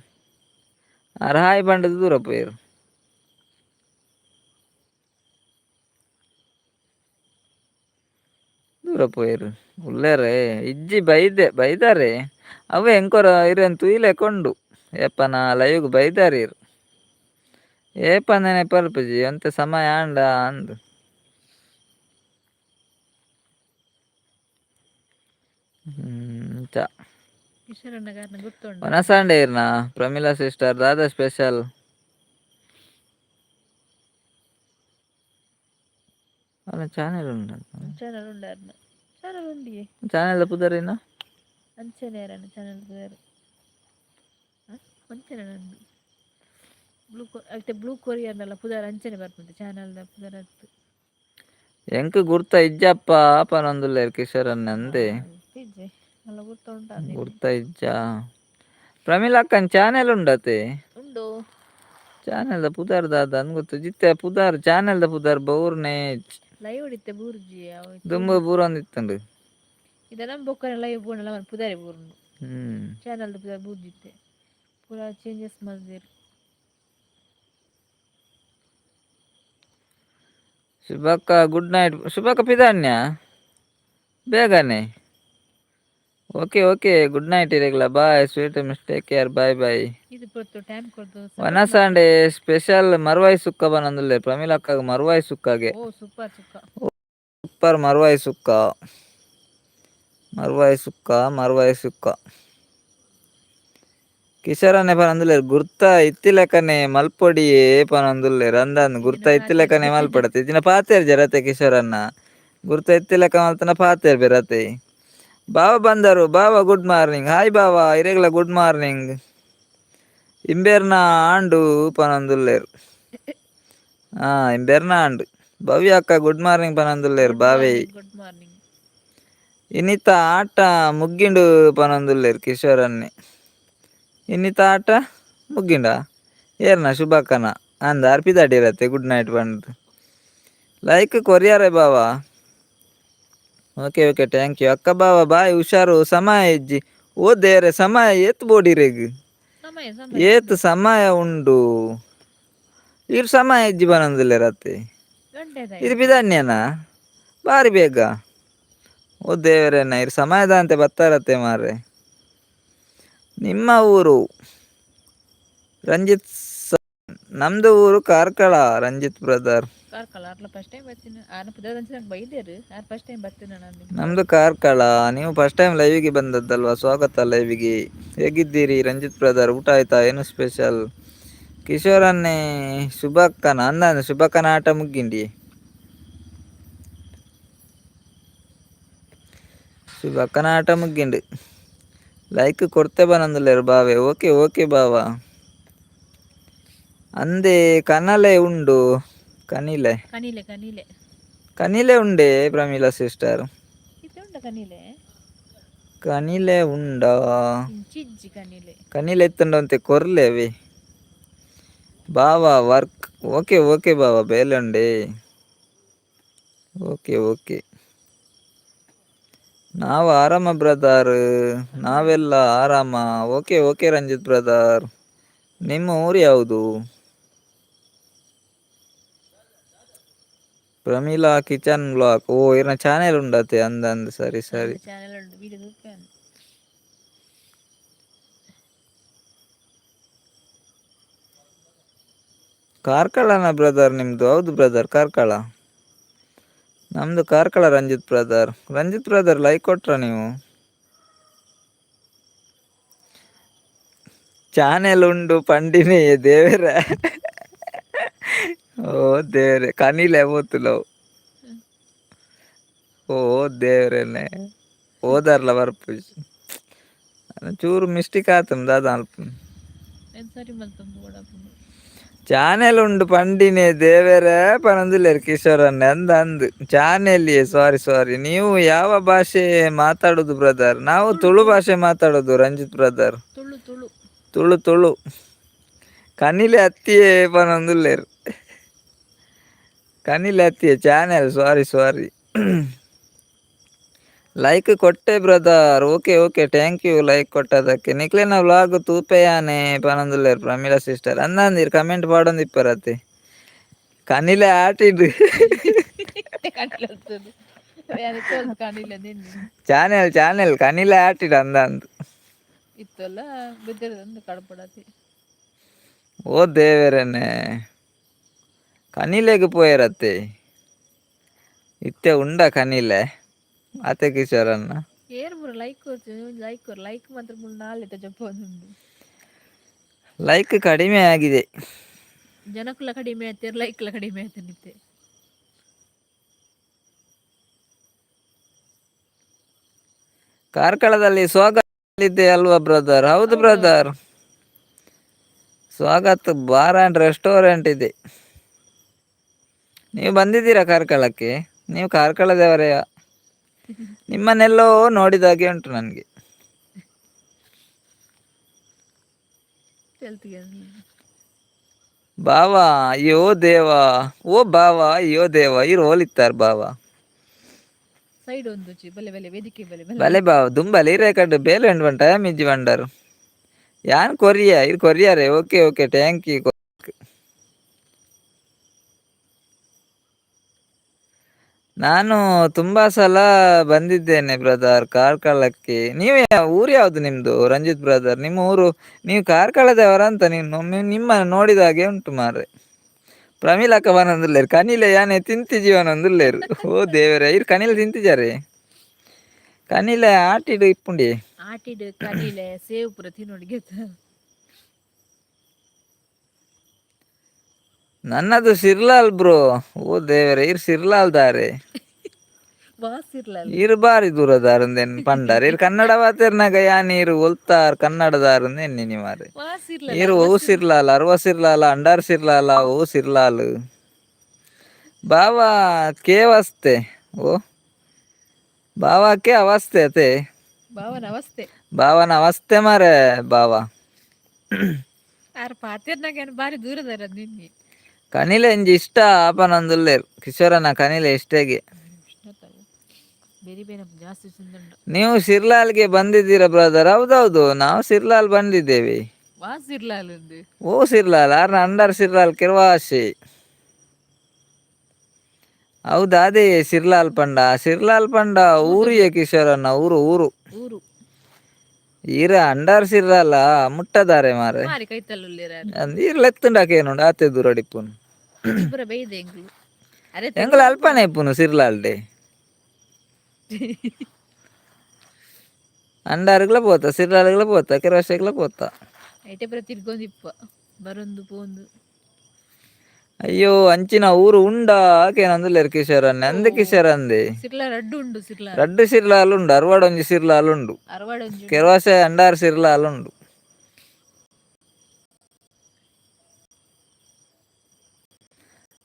ಆರು ಹಾಯ್ ಪಂಡದು ದೂರ ಪೋಯರು ದೂರ ಪೋಯರು ಉಳ್ಳೇರೆ ಇಜ್ಜಿ ಬೈದಾರೆ ಅವೇ ಎಂಕೊರ ಇರೇನು ತುಯಿಲೆ ಕೊಂಡು ಏಪನ ಲೈವ್ಗೆ ಬೈದಾರೆ ಇರು ಏಪಂದನೆ ಪಲ್ಪಜಿ ಅಂತೆ ಸಮಯ ಆಂಡ ಅಂದು ಒನಸಾಂಡೆ ಇರ್ನ ಪ್ರಮೀಳಾ ಸಿಸ್ಟರ್ ದಾದ ಸ್ಪೆಷಲ್ ಚಾನೆಲ್ ಉಂಟು ಚಾನೆಲ್ ಪುದರಿನ ಬ್ಲೂ ಕೊರಿಯರ್ನಲ್ಲ ಪುದರ್ ಅಂಚನೆ ಬರ್ತದೆ ಚಾನಲ್ ಪುದರ್ ಎಂಕ್ ಗುರ್ತ ಇಜ್ಜಪ್ಪ ಪನೊಂದುಲ್ಲೇರು ಕಿಶೋರನ್ನ ಅಂದೆ ಗುರ್ತ ಇಜ್ಜ ಪ್ರಮೀಲಕ್ಕನ್ ಚಾನೆಲ್ ಉಂಡತೆ ಉಂಡು ಚಾನೆಲ್ ಪುದರ್ ದಾದ ಅನ್ ಗೊತ್ತು ಜಿತ್ತೆ ಪುದರ್ ಚಾನೆಲ್ ಪುದರ್ ಬಹುರ್ನೇ ಲೈವ್ ಹೊಡಿತ್ತೆ ಬೂರ್ಜಿ ದುಂಬು ಬೂರೊಂದಿತ್ತಂಡು ಇದೆಲ್ಲ ಬೊಕ್ಕನೆ ಲೈವ್ ಪೂರ್ಣಲ್ಲ ಪುದಾರಿ ಬೂರ್ನು ಚಾನಲ್ ಪುದರ್ ಬೂರ್ಜಿತ್ತೆ ಪೂರ ಚೇಂಜಸ್ ಮಾಡ್ದೇರು ಶುಭಕ್ಕ ಗುಡ್ ನೈಟ್ ಶುಭಕ್ಕ ಪಿದಾನ್ಯ ಬೇಗನೆ ಓಕೆ ಗುಡ್ ನೈಟ್ ಇರೆಗ್ಲ bye sweet mistake care bye ಒನಸಾಂಡೆ ಸ್ಪೆಷಲ್ ಮರುವಾಯಿ ಸುಕ್ಕ ಬನಂದುಲ್ಲೆ ಪ್ರಮೀಲಕ್ಕ ಮರುವಾಯಿ ಸುಕ್ಕಗೆ ಸೂಪರ್ ಮರುವಾಯಿ ಸುಕ್ಕ ಮರುವಾಯಿ ಸುಕ್ಕ ಮರುವಾಯಿ ಸುಕ್ಕ ಕಿಶೋರನೆ ಪನಂದುಲ್ಲೇರ್ ಗುರ್ತ ಇತ್ತಿಲೆಕನೆ ಮಲ್ಪೊಡಿ ಪನಂದುಲ್ಲೇರ್ ಅಂದಂದು ಇಜ್ಜಿನ ಗುರ್ತ ಪಾತೆರ್ರೆ ಇತ್ತಿಲೆಕನೆ ಮಲ್ಪಡತೆ ಇಜಿನ ಪಾತೆರ್ ಜರತೆ ಕಿಶೋರನ್ನ ಗುರ್ತ ಇತ್ತಿಲೆಕ ಮಲ್ತನ ಪಾತೆರ್ ಬೆರತೆ ಬಾವ ಬಂದರು ಬಾವ ಗುಡ್ ಮಾರ್ನಿಂಗ್ ಹಾಯ್ ಬಾವ ಇರೆಗ್ಲ ಗುಡ್ ಮಾರ್ನಿಂಗ್ ಇಂಬೇರ್ನ ಆಂಡು ಪನಂದುಲ್ಲೇರ್ ಇಂಬೇರ್ನ ಆಂಡು ಭವ್ಯ ಅಕ್ಕ ಗುಡ್ ಮಾರ್ನಿಂಗ್ ಪನಂದುಲ್ಲೇರ್ ಗುಡ್ ಬಾವೆ ಮಾರ್ನಿಂಗ್ ಗುಡ್ ಮಾರ್ನಿಂಗ್ ಇನ್ನಿತ ಆಟ ಮುಗ್ಗಿಂಡು ಪನಂದುಲ್ಲೇರ್ ಕಿಶೋರನ್ನೆ ಇನ್ನಿತ ಆಟ ಮುಗ್ಗಿಂಡ ಏರ್ನ ಶುಭಕ್ಕನ ಅಂದ ಅರ್ಪಿದಾಡಿರತ್ತೆ ಗುಡ್ ನೈಟ್ ಬಂದು ಲೈಕ್ ಕೊರಿಯಾರೆ ಬಾವ ಓಕೆ ಓಕೆ ಥ್ಯಾಂಕ್ ಯು ಅಕ್ಕ ಬಾವ ಬಾಯ್ ಹುಷಾರು ಸಮಯ ಇಜ್ಜಿ ಓ ದೇವ್ರೆ ಸಮಯ ಏತ್ ಬೋಡಿರೆಗ್ ಸಮಯ ಸಮಯ ಏತ್ ಸಮಯ ಉಂಡು ಇರ್ ಸಮಯ ಇಜ್ಜಿ ಬನೊಂದುಲ್ಲೆರ್ ಇದು ಗಂಟೆದಾಯ್ತು ಬಿದನ್ಯನಾ ಬಾರಿ ಬೇಗ ಓ ದೇವರೇನ ಇರ್ ಸಮಯದ ಅಂತೆ ಬತ್ತಾರತ್ತೆ ಮಾರ್ರೆ ನಿಮ್ಮ ಊರು ರಂಜಿತ್ ನಮ್ದು ಊರು ಕಾರ್ಕಳ ರಂಜಿತ್ ಬ್ರದರ್ ಕಾರ್ಕಳ ಅರ್ಲ ಫಸ್ಟ್ ಟೈಮ್ ಬರ್ತೀನಿ ಆನ ಪುದರ್ ನಂಗೆ ಬೈದೇರು ಆರು ಫಸ್ಟ್ ಟೈಮ್ ಬರ್ತೀನಿ ನಾನು ನಿಮ್ಮ ನಮ್ದು ಕಾರ್ಕಳ ನೀವು ಫಸ್ಟ್ ಟೈಮ್ ಲೈವಿಗೆ ಬಂದದ್ದಲ್ವಾ ಸ್ವಾಗತ ಲೈವಿಗೆ ಹೇಗಿದ್ದೀರಿ ರಂಜಿತ್ ಬ್ರದರ್ ಊಟ ಆಯ್ತಾ ಏನು ಸ್ಪೆಷಲ್ ಕಿಶೋರನ್ನೇ ಶುಭಕ್ಕನ ಅಂದ ಶುಭಕ್ಕನ ಆಟ ಮುಗ್ಗಿಂಡಿ ಶುಭಕ್ಕನ ಆಟ ಮುಗ್ಗಿಂಡು ಲೈಕ್ ಕೊಡ್ತೆ ಬನಂದುಲ್ಲೇರು ಬಾವೆ ಓಕೆ ಓಕೆ ಬಾವ ಅಂದೆ ಕನಲೆ ಉಂಡು ಕನಿಲೆ ಕನೀಲೆ ಕನೀಲೆ ಕನಿಲೆ ಉಂಡೆ ಪ್ರಮೀಳಾ ಸಿಸ್ಟರ್ ಇದು ಉಂಟ ಕನೀಲೆ ಕನಿಲೆ ಉಂಡಾ ಇಂಚಿಜ್ಜಿ ಕನೀಲೆ ಕನಿಲೆ ಎತ್ತಂಡಂತೆ ಕೊರ್ಲೆವೆ ಬಾವ ವರ್ಕ್ ಓಕೆ ಓಕೆ ಬಾವ ಬೇಲುಂಡೆ ಓಕೆ ಓಕೆ ನಾವು ಆರಾಮ ಬ್ರದರ್ ನಾವೆಲ್ಲ ಆರಾಮ ಓಕೆ ಓಕೆ ರಂಜಿತ್ ಬ್ರದರ್ ನಿಮ್ಮ ಊರು ಯಾವುದು ಪ್ರಮೀಳಾ ಕಿಚನ್ ಬ್ಲಾಕ್ ಓ ಇರ್ನ ಚಾನೆಲ್ ಉಂಡತೆ ಅಂದಂದು ಸರಿ ಸರಿ ಚಾನೆಲ್ ಉಂಟು ವೀಡಿಯೋ ದೂಪ್ಯಾನ್ ಕಾರ್ಕಳನ ಬ್ರದರ್ ನಿಮ್ದು ಹೌದು ಬ್ರದರ್ ಕಾರ್ಕಳ ನಮ್ದು ಕಾರ್ಕಳ ರಂಜಿತ್ ಬ್ರದರ್ ಲೈಕ್ ಕೊಟ್ರ ನೀವು ಚಾನೆಲ್ ಉಂಡು ಪಂಡಿನಿ ದೇವರ ಓ ದೇವ್ರೆ ಕನಿಲೆ ಬೋತುಲವು ಓ ದೇವ್ರೇನೆ ಓದಾರ್ಲ ಬರ್ಪು ಚೂರು ಮಿಸ್ಟೇಕ್ ಆತುಂಡು ದಾದ ಅಲ್ಪ ಸರಿ ಮಲ್ತೊಂದು ಓಡಾಪುಂಡು ಚಾನೆಲ್ ಉಂಡು ಪಂಡಿನಿ ದೇವರ ಪನಂದುಲ್ಲೇರು ಕಿಶೋರನ್ನೆ ಅಂದು ಚಾನೆಲ್ ಸಾರಿ ನೀವು ಯಾವ ಭಾಷೆ ಮಾತಾಡುದು ಬ್ರದರ್ ನಾವು ತುಳು ಭಾಷೆ ಮಾತಾಡೋದು ರಂಜಿತ್ ಬ್ರದರ್ ತುಳು ತುಳು ತುಳು ಕನಿಲೆ ಹತ್ತಿಯೇ ಪನೊಂದುಲ್ಲೇರು ಕನಿಲೆ ಹತ್ತಿಯೇ ಚಾನೆಲ್ ಸಾರಿ ಲೈಕ್ ಕೊಟ್ಟೆ brother okay okay thank you like ಕೊಟ್ಟದಕ್ಕೆ ನಿಕ್ಲೆನ ವ್ಲಾಗ್ ತೂಪೆಯಾನೆ ಪನೊಂದುಲ್ಲೇರು ಪ್ರಮೀಳಾ ಸಿಸ್ಟರ್ ಅಂದಂದಿರು ಕಮೆಂಟ್ ಪಾಡೊಂದು ಇಪ್ಪರತ್ತೆ ಕನಿಲೆ ಆಟಿಡು ಚಾನೆಲ್ ಕನಿಲೆ ಆಟಿಡು ಅಂದಂದು ಇತ್ತಲ್ಲ ಬಿದ್ದಿರದಂದು ಕಡಪಡತಿ ಓ ದೇವರನ್ನೇ ಕನಿಲೆಗೆ ಪೋಯರತ್ತೆ ಇತ್ತೆ ಉಂಡ ಕನಿಲೆ ಅತ್ತೆ ಕಿಶೋರನ್ನ ಏರ್ ಬುರ ಲೈಕ್ ಮಾತ್ರ ನಾಳೆ ಜಪ್ಪೊಂದುಂಡು ಲೈಕ್ ಕಡಿಮೆ ಆಗಿದೆ ಜನಕ್ಕುಲ ಕಡಿಮೆ ಆಯ್ತು ಲೈಕ್ಲ ಕಡಿಮೆ ಆಯ್ತು ನಿತ್ತೆ ಕಾರ್ಕಳದಲ್ಲಿ ಸ್ವಾಗತ ಅಲ್ವಾ ಬ್ರದರ್ ಹೌದು brother Swagath bar and restaurant ಇದೆ ನೀವು ಬಂದಿದ್ದೀರಾ ಕಾರ್ಕಳಕ್ಕೆ ನೀವು ಕಾರ್ಕಳದವರೇ ನಿಮ್ಮನ್ನೆಲ್ಲೋ ನೋಡಿದಾಗೆ ಉಂಟು ನನಗೆ ಬಾವಾ ಅಯ್ಯೋ ದೇವಾ ಓ ಬಾವಾ ಅಯ್ಯೋ ದೇವಾ ಇರು ಹೋಲಿತ್ತಾರ ಬಾವಾ ಸೈಡ್ ಒಂದು ಬಲೆ ಬಲೆ ವೇದಿಕೆ ಬಲೆ ಬಾವ ದುಂಬಲೆ ಇರೇಕಡ್ಡು ಬೇಲೆ ಉಂಡು ಬಂಟ ಮಿಜ್ಜಿ ಬಂಡಾರು ಯಾನ್ ಕೊರಿಯಾ ಇದು ಕೊರಿಯಾರೆ ಓಕೆ ಓಕೆ ಥ್ಯಾಂಕ್ ಯು ನಾನು ತುಂಬಾ ಸಲ ಬಂದಿದ್ದೇನೆ ಬ್ರದರ್ ಕಾರ್ಕಳಕ್ಕೆ ನೀವು ಊರು ಯಾವ್ದು ನಿಮ್ದು ರಂಜಿತ್ ಬ್ರದರ್ ನಿಮ್ಮ ಊರು ನೀವು ಕಾರ್ಕಳದವರ ಅಂತ ನಿಮ್ಮ ನೋಡಿದಾಗೆ ಉಂಟು ಮಾರ್ರೆ ಪ್ರಮೀಳಕ್ಕ ಬನೊಂದುಲ್ಲೇರು ಕನಿಲೆ ಯಾನೆ ತಿಂತಿ ಜೀವನ ಒಂದುಲ್ಲೇರು ಓ ದೇವರೇ ಇರು ಕನಿಲೆ ತಿಂತಿದ್ದಾರೆ ಕನಿಲೆ ಆಟಿಡು ಇಪ್ಪುಂಡಿ ಆಟಿಡ್ ಕನಿಲೆ ಸೇವ್ ಪೂರ ತಿನ್ನೋಡಿ ಗೆತ್ತ ನನ್ನದು ಸಿರ್ಲಾಲ್ ಬ್ರೋ. ಓ ದೇವರೇ ಇರ್ ಸಿರ್ಲಾಲ್ ದಾರೆ ವಾಸಿರ್ಲಲ್ ಇರ್ ಬಾರಿ ದೂರದಾರಂದೆನ್ ಪಂಡಾರ್ ಇರ್ ಕನ್ನಡ ಮಾತೆರ್ನಾಗ ಯಾನ್ ಇರು ಒಲ್ತಾರ್ ಕನ್ನಡದಾರಂದ್ ಎನ್ನಿ ಮಾರೆ ವಾಸಿರ್ಲಲ್ ಇರು ಓ ಅರ್ವಸ್ ಸಿರ್ಲಾಲ್ ಅರ್ವ ಸಿರ್ಲಾಲ ಅಂಡಾರ್ ಸಿರ್ಲಾಲ ಓ ಸಿರ್ಲಾಲ್ ಬಾವಾ ಕೆ ವಾಸ್ತೆ ಓ ಬಾವಾಕ್ಕೆ ಅವಸ್ಥೆ ಅತೆ ಭಾವನ ಅವಸ್ಥೆ ಬಾವನ ಅವಸ್ಥೆ ಮಾರೆ ಬಾವ ಆರ್ ಪಾತೆರ್ನಾಗ ಏನ್ ಬಾರಿ ದೂರದಾರ ನಿನ್ನೆ ಕನಿಲೆ ಎಂಜಿ ಇಷ್ಟ ಆಪನೊಂದುಲ್ಲೇರ್ ಕಿಶೋರನ ಕನಿಲೆ ಇಷ್ಟಗೆ ಬೇರೆ ಬೇರೆ ಜಾಸ್ತಿ ಸುಂದುಂಡ ನೀವು ಶಿರ್ಲಾಲ್ಗೆ ಬಂದಿದ್ದೀರಾ ಬ್ರದರ್? ಹೌದೌದು ನಾವು ಶಿರ್ಲಾಲ್ ಬಂದಿದ್ದೇವೆ. ವಾಸಿರ್ಲಾಲ್ ಉಂದು ಓ ಸಿರ್ಲಾಲ್ ಆರ್ನ ಅಂಡರ್ ಸಿರ್ಲಾಲ್ ಕೆರ್ವಾಶೆ ಹೌದಾ ಅದೇ ಸಿರ್ಲಾಲ್ ಪಂಡ ಊರಿಯ ಕಿಶೋರನ್ನ ಊರು ಊರು ಊರು ಈರ ಅಂಡಾರ್ ಸಿರ್ಲಾಲ ಮುಟ್ಟದಾರೆ ಮಾರೆ ಮಾರಿ ಕೈತಲ್ಲುಲ್ಲೇರಾರು ಈರ್ಲೆತ್ತುಂಡಾಕೇನುಂಡು ಆತೆ ದೂರಡಿಪ್ಪುನು ಇಜ್ಜಿಪುರ ಬೈದೆ ಎಂಕ್ಲು ಅರೆ ಎಂಗ್ಲ ಅಲ್ಪನೆ ಇಪ್ಪುನು ಸಿರ್ಲಾಲ್ಡೆ ಅಂಡಾರ್ಗ್ಲ ಪೋತ ಸಿರ್ಲಾಲ್ಗ್ಲ ಪೋತ ಕೆರ್ವಾಶೆಗ್ಲ ಪೋತ ಐಟೆ ಪುರ ತಿರ್ಗೊಂದಿಪ್ಪ ಬರೊಂದು ಪೋಂದು ಅಯ್ಯೋ ಅಂಚಿನ ಊರು ಉಂಡಾ ಆಕೇನಂದುಲ್ಲೇರ್ ಕಿಶೋರನ್ನ ಓ ಅಂದೆ ಕಿಶೋರ ಅಂದೆ ಸಿರ್ಲಾಲ್ ರಡ್ಡು ಉಂಡು ಸಿರ್ಲಾಲ್ ರಡ್ಡು ಸಿರ್ಲಾಲ್ ಉಂಡು ಅರ್ವಾಡ್ ಒಂಜಿ ಸಿರ್ಲಾಲ್ ಉಂಡು ಅರವಾಡ್ ಒಂಜಿ ಉಂಡು ಕೆರ್ವಾಶೆ ಅಂಡಾರ್ ಸಿರ್ಲಾಲ್ ಉಂಡು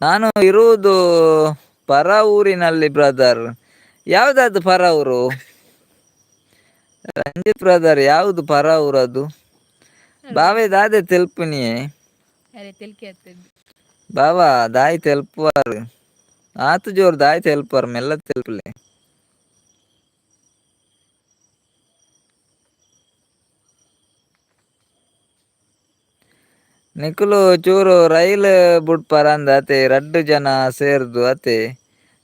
ನಾನು ಇರುವುದು ಪರ ಊರಿನಲ್ಲಿ ಬ್ರದರ್. ಯಾವ್ದದು ಪರ ಊರು? ರಂಜಿತ್ ಬ್ರದರ್ ಯಾವ್ದು ಪರ ಊರದು? ಬಾವೆ ದಾದೆ ತೆಲ್ಪುನಿಯೇ ಅರೆ ತೆಲ್ಕೆ ಆಗ್ತದೆ ಬಾವಾ ದಾಯಿ ತೆಲ್ಪುವಾರ್ ಆತು ಜೋರ್ ದಾಯಿ ತೆಲ್ಪುವಾರ್ ಮೆಲ್ಲ ತೆಲ್ಪುಲೆ ನಿಕುಲು ಚೂರು ರೈಲ್ ಬುಡ್ಪಾರ ಅಂದ ಅತೆ ರಡ್ಡು ಜನ ಸೇರ್ದು ಅತೆ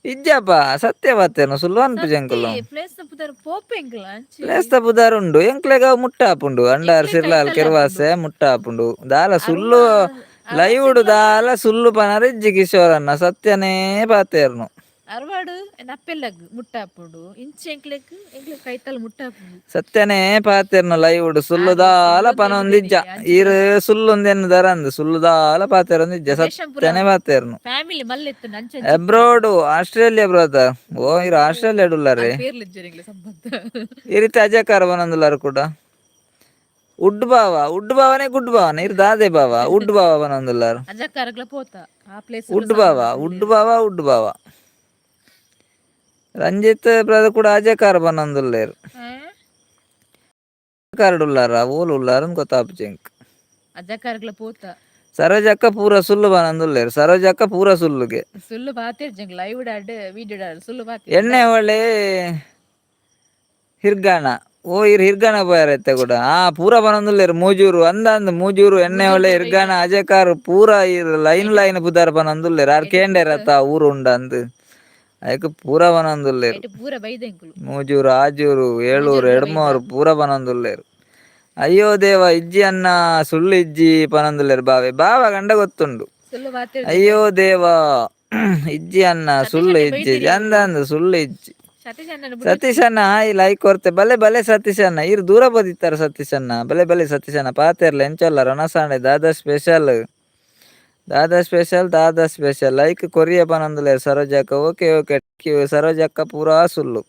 ಇಜ್ಜಪ್ಪ ಸತ್ಯ ಬತ್ತೇನು ಸುಲ್ಲು ಅನ್ಪು ಜಂಕುಲು ಪ್ಲೇಸ್ ಪುದರ್ ಪೋಪೆಂಗ್ಲ ಅಂಚಿ ಪ್ಲೇಸ್ ತ ಬುದಾರ್ ಉಂಡು ಎಂಕ್ಲೆಗ ಮುಟ್ಟ ಆಪುಂಡು ಅಂಡಾರ್ ಎಂಕ್ಲೆಗ್ ಸಿರ್ಲಾಲ್ ಕೈತಲ್ ಆಪುಂಡು ಕೆರ್ವಾಸೆ ಮುಟ್ಟ ಆಪುಂಡು ದಾಲ ಅರುವ ಸುಲ್ಲು ಅರುವ ಲೈವ್ಡ್ ಸಿರ್ಲಾಲ್ ದಾಲ ಸುಲ್ಲು ಪನರ ಇಜ್ಜಿ ಕಿಶೋರನ್ನ ಸತ್ಯನೇ ಪಾತೇರ್ನು ಅರ್ವಾಡು ನಪ್ಪೆಲ್ಲಗ್ ಮುಟ್ಟಾಪುಂಡು ಇಂಚಿ ಎಂಕ್ಲೆಗ್ ಕೈತಲ್ ಮುಟ್ಟಾಪುಂಡು ಸತ್ಯನೇ ಪಾತೇರ್ನು ಲೈವ್ಡ್ ಆರು ಸುಲ್ಲುದಾಲ ಸುಳ್ಳೊಂದು ಪನೊಂದಿಜ್ಜ ಎನ್ನುದೆನಿ ಅಂಚಿ ಈರ್ ಸುಲ್ಲೊಂದೆನ್ ದರಂದ್ ಸುಲ್ಲುದಾಲ ಪಾತೇರೊಂದಿಜ್ಜ ದೇಶಂ ಪುರ ಸತ್ಯನೇ ಪಾತೇರ್ನು ಫ್ಯಾಮಿಲಿ ಮಲ್ಲೆತ್ತು ಅಂಚಂಚಿ ಅಬ್ರೋಡ್ ಆಸ್ಟ್ರೇಲಿಯಾ ಬ್ರದರ್ ಓ ಇರು ಆಸ್ಟ್ರೇಲಿಯಾ ಡುಲ್ಲಾರೆ ಪೇರ್ಲಿಜ್ಜೆರ್ ಸಂಬಂಧ ಈ ರೀತಿ ಅಜಯಕಾರ ಬನೊಂದುಲ್ಲಾರು ಕೂಡ ಉಡ್ ಬಾವನೆ ಗುಡ್ ಬಾವನೆ ಇರ್ ದಾದೆ ಬಾವ ಉಡ್ ಬಾವ ಬನೊಂದುಲ್ಲಾರು ಅಜಕ್ಕಾರಗ್ಲ ಪೋತ ಆ ಪ್ಲೇಸ್ ಉಡ್ ಬಾವ ರಂಜಿತ್ ಬ್ರದರ್ ಕೂಡ ಅಜಯಕಾರ ಬನೊಂದುಲ್ಲೇರು ಕಾರ್ಡುಲ್ಲಾರ ಓಲ್ ಉಲ್ಲಾರನ್ ಗೊತ್ತಾಪುಜೆಂಕ್ ಅಜಕ್ಕಾರಗ್ಲ ಪೋತ ಸರೋಜಕ್ಕ ಪೂರ ಸುಲ್ಲು ಬನೊಂದುಲ್ಲೇರು ಸರೋಜಕ್ಕ ಪೂರ ಸುಲ್ಲುಗೆ ಸುಲ್ಲು ಪಾತೆರ್ ಜಂಗ್ ಲೈವ್ ಡಾಡ್ ವಿಡಿಯೋ ಡಾಡ್ ಸುಲ್ಲು ಎಣ್ಣೆ ಒಳ್ಳೆ ಹಿರ್ಗಾಣ ಓ ಇರ್ ಹಿರ್ಗಾಣ ಪೋಯಾರತ್ತೆ ಕೂಡ ಪೂರ ಬನೊಂದುಲ್ಲೇರು ಮೂಜೂರು ಅಂದ ಮೂಜೂರು ಎಣ್ಣೆ ಒಳ್ಳೆ ಹಿರ್ಗಾಣ ಅಜಯಕಾರ್ ಪೂರ ಇರ್ ಲೈನ್ ಪುದಾರ್ ಬನೊಂದುಲ್ಲೇರು ಆರ್ ಕೇಂಡೇರತ್ತ ಊರು ಉಂಡ ಅಂದ್ ಅದಕ್ಕೆ ಪೂರ ಬನೊಂದುಲ್ಲೇರು ಪೂರ ಬೈದೆಂಕುಲು ಮೂಜೂರು ಆಜೂರು ಏಳೂರು ಎಡ್ಮೂರು ಪೂರ ಬನೊಂದುಲ್ಲೇರು ಅಯ್ಯೋ ದೇವ ಇಜ್ಜಿ ಅನ್ನ ಸುಳ್ಳು ಇಜ್ಜಿ ಪನೊಂದುಲ್ಲೇರು ಬಾವ ಗಂಡ ಗೊತ್ತುಂಡು ಸುಲ್ಲು ಪಾತೆರ್ ಅಯ್ಯೋ ದೇವ ಇಜ್ಜಿ ಅನ್ನ ಸುಳ್ಳು ಇಜ್ಜಿ ಅಂದ ಸುಳ್ಳು ಇಜ್ಜಿ ಸತೀಶ್ ಅಣ್ಣ ಹಾಯ್ ಲೈಕ್ ಕೊರ್ತೆ ಬಲೆ ಬಲೆ ಸತೀಶ್ ಅಣ್ಣ ಇರ್ ದೂರ ಬದಿತ್ತಾರ ಸತೀಶ್ ಅಣ್ಣ ಬಲೆ ಬಲೆ ಸತೀಶ್ ಅಣ್ಣ ಪಾತೆರ್ಲ ಎಂಚಲ್ಲ ರಣಸಾಂಡೆ ದಾದಾ ಸ್ಪೆಷಲ್ ಲೈಕ್ ಕೊರಿಯ ಪನೊಂದುಲ್ಲೇರು ಸರೋಜಕ್ಕ ಓಕೆ ಸರೋಜಕ್ಕ ಪೂರಾ ಸುಳ್ಳು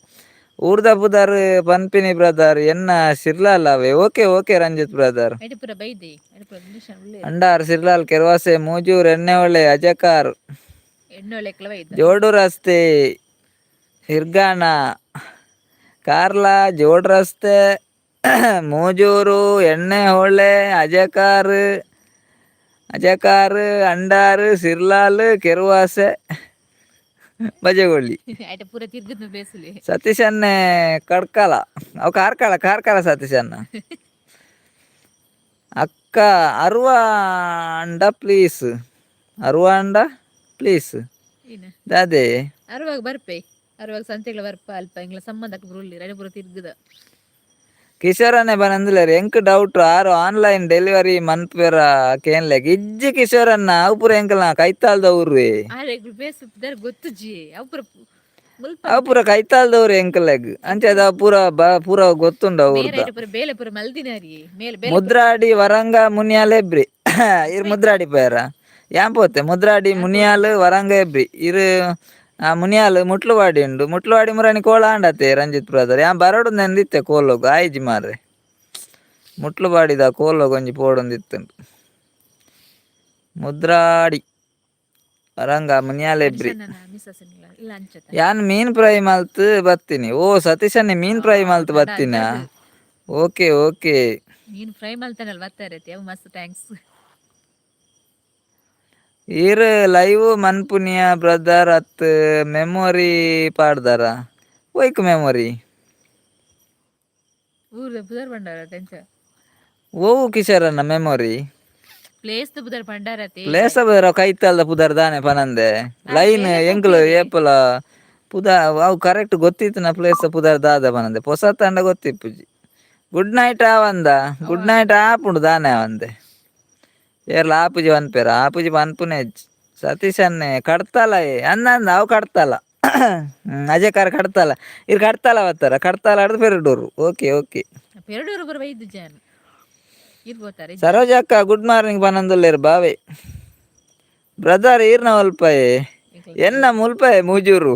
ಊರ್ದ ಬುದಾರ್ ಪನ್ಪಿನಿ ಬ್ರದರ್ ಎನ್ನ ಸಿರ್ಲಾಲವೆ ಓಕೆ ರಂಜಿತ್ ಬ್ರದರ್ ಅಂಡಾರ್ ಸಿರ್ಲಾಲ್ ಕೆರ್ವಾಸೆ ಮೂಜೂರ್ ಎಣ್ಣೆ ಒಳ್ಳೆ ಅಜಕಾರ್ ಜೋಡು ರಸ್ತೆ ಹಿರ್ಗಾಣ ಕಾರ್ಲಾ ಜೋಡ್ ರಸ್ತೆ ಮೂಜೂರು ಎಣ್ಣೆ ಹೊಳೆ ಅಜಕಾರ್ ಅಂಡಾರ್ ಸಿರ್ಲಾಲ್ ಕೆರ್ವಾಸೆ ಬಜೆಗೊಳ್ಳಿ ಸತೀಶ್ ಅನ್ನೆ ಕಡ್ಕಲ ಅವ್ ಕಾರ್ಕಳ ಸತೀಶ್ ಅನ್ನ ಅಕ್ಕ ಅರುವ ಅಂಡ ಪ್ಲೀಸ್ ದಾದೆ ಅರುವಾಗ ಬರ್ಪೆ ಅರುವಾಗ ಸಂತೆಗಳ ಬರ್ಪ ಅಲ್ಪ ಎಂಗ್ಲ ಸಂಬಂಧಕ್ಕೆ ಬರುಳ್ಳಿ ರಡೆ ಪುರ ತಿರ್ಗುದ ಕಿಶೋರನೆ ಬನಂದಿಲ್ಲೇರು ಎಂಕ್ ಡೌಟ್ ಆರು ಆನ್ಲೈನ್ ಡೆಲಿವರಿ ಮನ್ಪೆರ ಕೇನ್ಲೆಗ್ ಇಜ್ಜಿ ಕಿಶೋರನ್ನ ಅವು ಪೂರ ಎಂಕಲ್ನ ಕೈತಾಲ್ದ ಊರ್ವೆ ಗೊತ್ತು ಜಿ ಅವು ಪುರ ಅವು ಪೂರ ಕೈತಾಲ್ದವ್ರು ಎಂಕಲ್ಲೆಗ್ ಅಂಚೆ ಅವು ಪೂರ ಗೊತ್ತುಂಡು ಅವ್ರದ ಮೇರೈಟ್ ಪೂರ ಬೇಲೆ ಪೂರ ಮಲ್ದಿನಾರಿ ಮೇಲ್ ಬೇಲೆ ಮುದ್ರಾಡಿ ವರಂಗ ಮುನಿಯಾಲ್ ಎಬ್ರಿ ಇರ್ ಮುದ್ರಾಡಿ ಪೇರ ಯಾನ್ ಪೋತೆ ಮುದ್ರಾಡಿ ಮುನಿಯಾಲ್ ವರಂಗ ಎಬ್ರಿ ಇರ್ ಮುನಿಯಾಲ್ ಮುಟ್ಲುವಾಡಿ ಉಂಡು ಮುಟ್ಲುವಾಡಿ ಮುರಾಣಿ ಕೋಲ ಆಂಡತೆ ರಂಜಿತ್ ಬ್ರದರ್ ಯಾನ್ ಬರೋಡು ನೆಂದಿತ್ತೆ ಕೋಲೋಗು ಆಯ್ಜಿ ಮಾರ್ರೆ ಮುಟ್ಲುವಾಡಿದ ಕೋಲೋಗು ಒಂಜಿ ಪೋಡೊಂದಿತ್ತುಂಡು ಮುದ್ರಾಡಿ ವರಂಗ ಮುನಿಯಾಲ್ ಎಬ್ರಿ ಇಲ್ಲ ಅಂಚತ ಯಾನ್ ಮೀನ್ ಫ್ರೈ ಮಲ್ತ್ ಬತ್ತೀನಿ ಓ ಸತೀಶನ್ನೆ ಮೀನ್ ಫ್ರೈ ಮಲ್ತ್ ಬತ್ತಿನ ಓಕೆ ಓಕೆ ಮೀನ್ ಫ್ರೈ ಮಲ್ತಾನಲ್ ಬರ್ತಾರೈತಿ ಅವು ಮಸ್ತ್ ಥ್ಯಾಂಕ್ಸ್ ಈರ್ ಲೈವ್ ಮನ್ಪುನಿಯ ಬ್ರದರ್ ಅತ್ ಮೆಮೊರಿ ಪಾಡ್ದಾರ ಒಯ್ಕ್ ಮೆಮೊರಿ ಊರ್ದ ಪುದರ್ ಬಂಡಾರ ಟೆನ್ಷ ಓವು ಕಿಶೋರನ್ನ ಮೆಮೊರಿ ಪ್ಲೇಸ್ ದ ಪುದರ್ ಬಂಡಾರ ಪ್ಲೇಸ್ ಬರ ಕೈತಲ್ದ ಪುದರ್ ದಾನೆ ಪನಂದೆ ಲೈನ್ ಎಂಕ್ಲು ಏಪಲ ಪುದ ಅವು ಕರೆಕ್ಟ್ ಗೊತ್ತಿತ್ತಿನ ಪ್ಲೇಸ್ ಪುದರ್ ದಾದ ಪನಂದೆ ಪೊಸ ತಂಡ ಗೊತ್ತಿಪ್ಪುಜಿ ಗುಡ್ ನೈಟ್ ಆವಂದ ಗುಡ್ ನೈಟ್ ಆಪುಂಡು ದಾನೆ ಅವಂದೆ ಏರ್ಲ ಆಪುಜಿ ಪನ್ಪೆರ ಆಪುಜಿ ಪನ್ಪುನೆಜ್ ಸತೀಶ್ ಅನ್ನೆ ಕಡ್ತಾಲ ಅಂದ ಅವು ಕಡ್ತಾಲ ಅಜಯ್ ಕಾರ್ ಕಡ್ತಾಲ ಇರ್ ಕಡ್ತಾಲ ಬತ್ತಾರ ಕಡ್ತಾಲ ಆಡ್ದು ಪೆರಡೂರು ಓಕೆ ಓಕೆ ಪೆರಡೂರು ಬರ ವೈದ್ಯ ಜಾನ್ ಇರ್ಬೋತಾರೆ ಸರೋಜಕ್ಕ ಗುಡ್ ಮಾರ್ನಿಂಗ್ ಪನಂದುಲ್ಲೇರು ಬಾವೆ ಬ್ರದರ್ ಈರ್ನ ಮುಲ್ಪಾಯೆ ಎನ್ನ ಮುಲ್ಪಾಯೆ ಮೂಜೂರು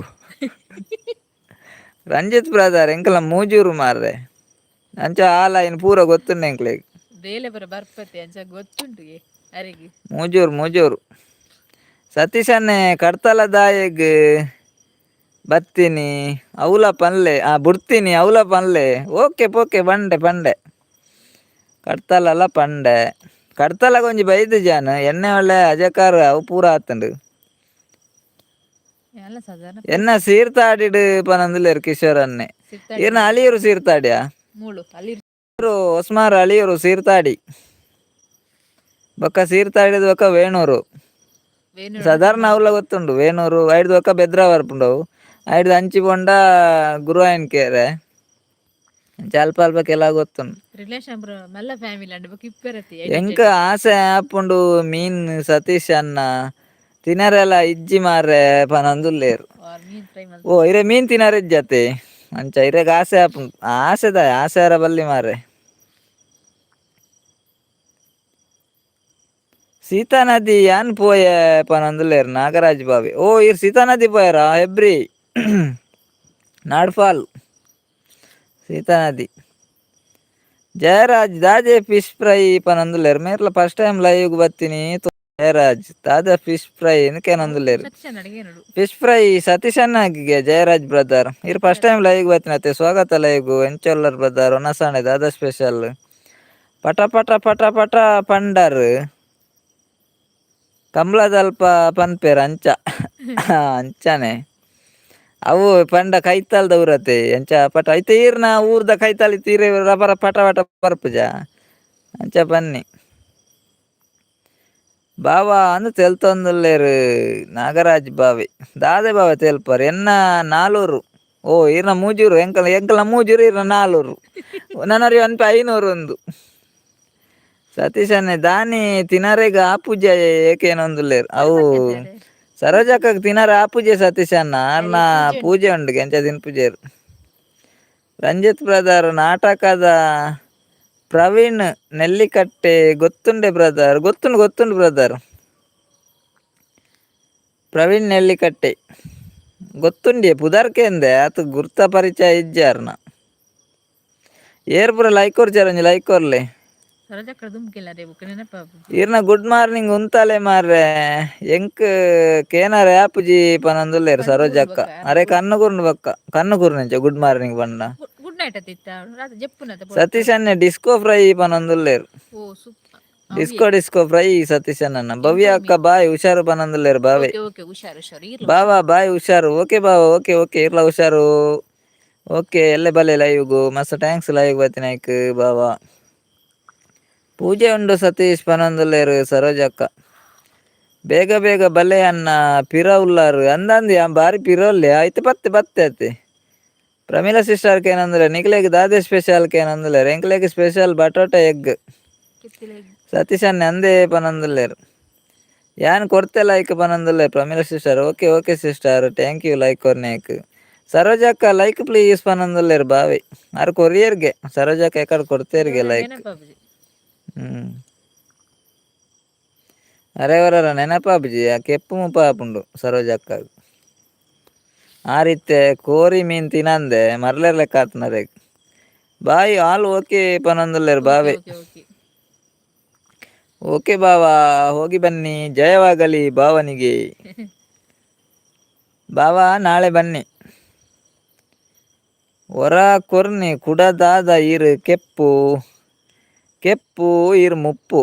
ರಂಜಿತ್ ಬ್ರದರ್ ಎಂಕಲ ಮೂಜೂರು ಮಾರ್ರೆ ಅಂಚ ಆ ಲೈನ್ ಪೂರ ಗೊತ್ತುಂಡು ಎಂಕ್ಲೆಗ್ ಬೇಲೆ ಬರ ಬರ್ಪತ್ತೆ ಅಂಚ ಗೊತ್ತುಂಟು ಅರೆಗಿ ಮೂಜೂರು ಸತೀಶನ್ನೆ ಕಡ್ತಲ ದಾಯಗ್ ಬತ್ತೀನಿ ಅವಲ ಪನ್ಲೆ ಬುಡ್ತೀನಿ ಅವಲ ಪನ್ಲೆ ಓಕೆ ಪೋಕೆ ಪಂಡೆ ಕಡ್ತಲಲ್ಲ ಪಂಡೆ ಕಡ್ತಲ ಕೊಂಚ ಬೈದು ಜಾನ್ ಎಣ್ಣೆ ಒಳ್ಳೆ ಅಜಕಾರ್ ಅವು ಪೂರ ಆತಂಡು ಎನ್ನ ಸೀರ್ತಾಡಿಡ್ ಪನಂದುಲ್ಲೇರು ಕಿಶೋರ್ ಅನ್ನೆ ಇರ್ನ ಅಳಿಯರು ಸೀರ್ತಾಡ್ಯಾ ಒಸ್ಮಾರ್ ಅಳಿಯರು ಸೀರ್ತಾಡಿ ಬೊಕ್ಕ ಸೀರ್ತಾಡಿದ ಬೊಕ್ಕ ವೇಣೂರು ಸಾಧಾರಣ ಅವಲ ಗೊತ್ತುಂಡು ವೇಣೂರು ಐಡ್ದು ಬೊಕ್ಕ ಬೆದ್ರ ಬರ್ಪುಂಡವು ಐಡ್ದು ಅಂಚಿ ಪೊಂಡ ಗುರುವಾಯನ್ ಕೆರೆ ಅಲ್ಪ ಅಲ್ಪ ಕೆಲ ಗೊತ್ತುಂಡು ಎಂಕ ಆಸೆ ಆಪುಂಡು ಮೀನ್ ಸತೀಶ್ ಅನ್ನ ತಿನರೆಲ್ಲ ಇಜ್ಜಿ ಮಾರ್ರೆ ಪನಂದುಲ್ಲೇರು ಓ ಇರೆ ಮೀನ್ ತಿನರ ಇಜ್ಜತೆ ಅಂಚ ಇರೆಗ್ ಆಸೆ ಆಪುಂಡು ಆಸೆರ ಬಲ್ಲಿ ಮಾರ್ರೆ ಸೀತಾ ನದಿ ಯಾನ್ ಪೋಯ ಪನಂದುಲ್ಲೇರು ನಾಗರಾಜ್ ಬಾವಿ ಓ ಇರ್ ಸೀತಾ ನದಿ ಪೋಯರ ಹೆಬ್ರಿ ನಾಡ್ಫಾಲ್ ಸೀತಾ ನದಿ ಜಯರಾಜ್ ದಾದೆ ಫಿಶ್ ಫ್ರೈ ಪನಂದುಲ್ಲೇರು ಮೇರ್ಲ ಫಸ್ಟ್ ಟೈಮ್ ಲೈವ್ ಬತ್ತೀನಿ ಜಯರಾಜ್ ದಾದ ಫಿಶ್ ಫ್ರೈ ಏನಂದುಲ್ಲೇರು ಫಿಶ್ ಫ್ರೈ ಸತೀಶ್ ಅನ್ನಾಗಿಗೆ ಜಯರಾಜ್ ಬ್ರದರ್ ಇರ್ ಫಸ್ಟ್ ಟೈಮ್ ಲೈವ್ ಬತ್ತಿನತ್ತೆ ಸ್ವಾಗತ ಲೈವ್ ಎಂಚೊಲ್ಲರ್ ಬ್ರದರ್ ಒನಸಾಣೆ ದಾದ ಸ್ಪೆಷಲ್ ಪಟ ಪಟ ಪಟ ಪಟ ಪಂಡರ್ ಕಂಬ್ಳದಲ್ಪ ಪನ್ಪೇರ್ ಅಂಚಾನೆ ಅವು ಪಂಡ ಕೈತಾಲ್ದ ಊರತೆ ಅಂಚ ಪಟ ಐತೆ ಈರ್ನ ಊರ್ದ ಕೈತಾಲಿ ತೀರೆ ರಬರ ಪಟ ಪಟ ಬರ್ಪುಜ ಅಂಚ ಬನ್ನಿ ಬಾವ ಅಂದು ತೆಲ್ತೊಂದುಲ್ಲೇರು ನಾಗರಾಜ್ ಬಾವಿ ದಾದೆ ಬಾವ ತೆಲ್ಪರ್ ಎನ್ನ ನಾಲೂರು ಓ ಈರ್ನ ಮೂಜೂರು ಎಂಕಲ ಮೂಜೂರು ಈರ್ನ ನಾಲೂರು ನನರಿ ಅನ್ಪೆ 500 ಒಂದು ಸತೀಶನ್ನೆ ದಾನಿ ತಿನರೆಗ ಆಪೂಜೆ ಏಕೇನೊಂದುಲ್ಲೇರು ಅವು ಸರೋಜಕ್ಕ ತಿನರ ಆಪೂಜೆ ಸತೀಶನ್ನ ಅನ್ನ ಪೂಜೆ ಉಂಡು ಎಂಚ ತಿನ್ಪುಜೇರು ರಂಜಿತ್ ಬ್ರದರ್ ನಾಟಕದ ಪ್ರವೀಣ್ ನೆಲ್ಲಿಕಟ್ಟೆ ಗೊತ್ತುಂಡೆ ಬ್ರದರ್ ಗೊತ್ತುಂಡು ಬ್ರದರ್ ಪ್ರವೀಣ್ ನೆಲ್ಲಿಕಟ್ಟೆ ಗೊತ್ತುಂಡಿ ಪುದರ್ಕೆಂದೆ ಆತ ಗುರ್ತ ಪರಿಚಯ ಇಜ್ಜಾರ್ನ ಏರ್ ಪುರ ಲೈಕೋರ್ ಚರಂಜಿ ಲೈಕೋರ್ಲೆ ಈರ್ನ ಗುಡ್ ಮಾರ್ನಿಂಗ್ ಉಂತಲೆ ಮಾರ್ರೆ ಎಂಕ್ ಕೇನಾರ ಆಪುಜಿ ಪನಂದುಲ್ಲೇರು ಸರೋಜಕ್ಕ ಅರೆ ಕಣ್ಣುಕುರ್ನು ಬಕ್ಕ ಕಣ್ಣುಕುರ್ನಂಚ ಗುಡ್ ಮಾರ್ನಿಂಗ್ ಪಂಡ ಸತೀಶ್ ಅನ್ನೆ ಡಿಸ್ಕೋ ಫ್ರೈ ಪನಂದುಲ್ಲೇರು ಡಿಸ್ಕೋ ಫ್ರೈ ಸತೀಶ್ ಅನ್ನ ಭವ್ಯ ಅಕ್ಕ ಬಾಯ್ ಹುಷಾರು ಪನಂದುಲ್ಲೇರು ಬಾವೆ ಬಾವಾ ಬಾಯ್ ಹುಷಾರು ಓಕೆ ಬಾವ ಓಕೆ ಓಕೆ ಇರ್ಲ ಹುಷಾರು ಓಕೆ ಎಲ್ಲೆ ಬಲೆ ಲೈವ್ಗು ಮಸ್ತ್ ಥ್ಯಾಂಕ್ಸ್ ಲೈವ್ ಬತ್ತಿನೈಕ್ ಬಾವಾ ಪೂಜೆ ಉಂಡು ಸತೀಶ್ ಪನಂದುಲ್ಲೇರು ಸರೋಜಕ್ಕ ಬೇಗ ಬೇಗ ಬಲೆ ಅನ್ನ ಪಿರ ಉಲ್ಲಾರು ಅಂದಂದು ಬಾರಿ ಪಿರೋಲ್ಲೆ ಆಯ್ತು ಬತ್ತೆ ಅತ್ತೆ ಪ್ರಮೀಳಾ ಸಿಸ್ಟರ್ಗೆ ಏನಂದ್ರೆ ನಿಕ್ಲೆಗ್ ದಾದೆ ಸ್ಪೆಷಲ್ಗೆ ಏನಂದ್ರೆ ಎಂಕ್ಲೆಗ್ ಸ್ಪೆಷಲ್ ಬಟಾಟೆ ಎಗ್ ಸತೀಶ್ ಅನ್ನ ಅಂದೇ ಪನಂದುಲ್ಲೇರು ಯಾನ್ ಕೊಡ್ತೆ ಲೈಕ್ ಪನಂದುಲ್ಲೇರು Pramila sister okay okay sister thank you like ಕೊರ್ನೇಕ್ సరోజక్క లైక్ ప్లీజ్ పనందులేరు బావి అరు కొరియర్ಗೆ సరోజక్క ఎక్కడ కొడతేರಿಗೆ ಲೈಕ್ ನೆನಪಾಬುಜಿ ಅರೆ ಅವರ ನೆನಪಾಬುಜಿ ಆ ಕೆಪ್ಪು ಮುಪ್ಪಾಪುಂಡು ಸರೋಜಕ್ಕ ಆ ರೀತಿ ಕೋರಿ ಮೀನ್ ತಿನ್ನಂದೆ ಮರ್ಲೇರ್ ಲೆಕ್ಕ ಆತ್ನರೆ ಬಾಯಿ ಹಾಲು ಓಕೆ ಪನಂದುಲ್ಲೇರು ಓಕೆ ಬಾವೆ ಓಕೆ ಓಕೆ ಓಕೆ ಬಾವಾ ಹೋಗಿ ಬನ್ನಿ ಜಯವಾಗಲಿ ಬಾವನಿಗೆ ಬಾವಾ ನಾಳೆ ಬನ್ನಿ ಹೊರ ಕೊರ್ನಿ ಕುಡದಾದ ಇರು ಕೆಪ್ಪು ಕೆಪ್ಪು ಇರು ಮುಪ್ಪು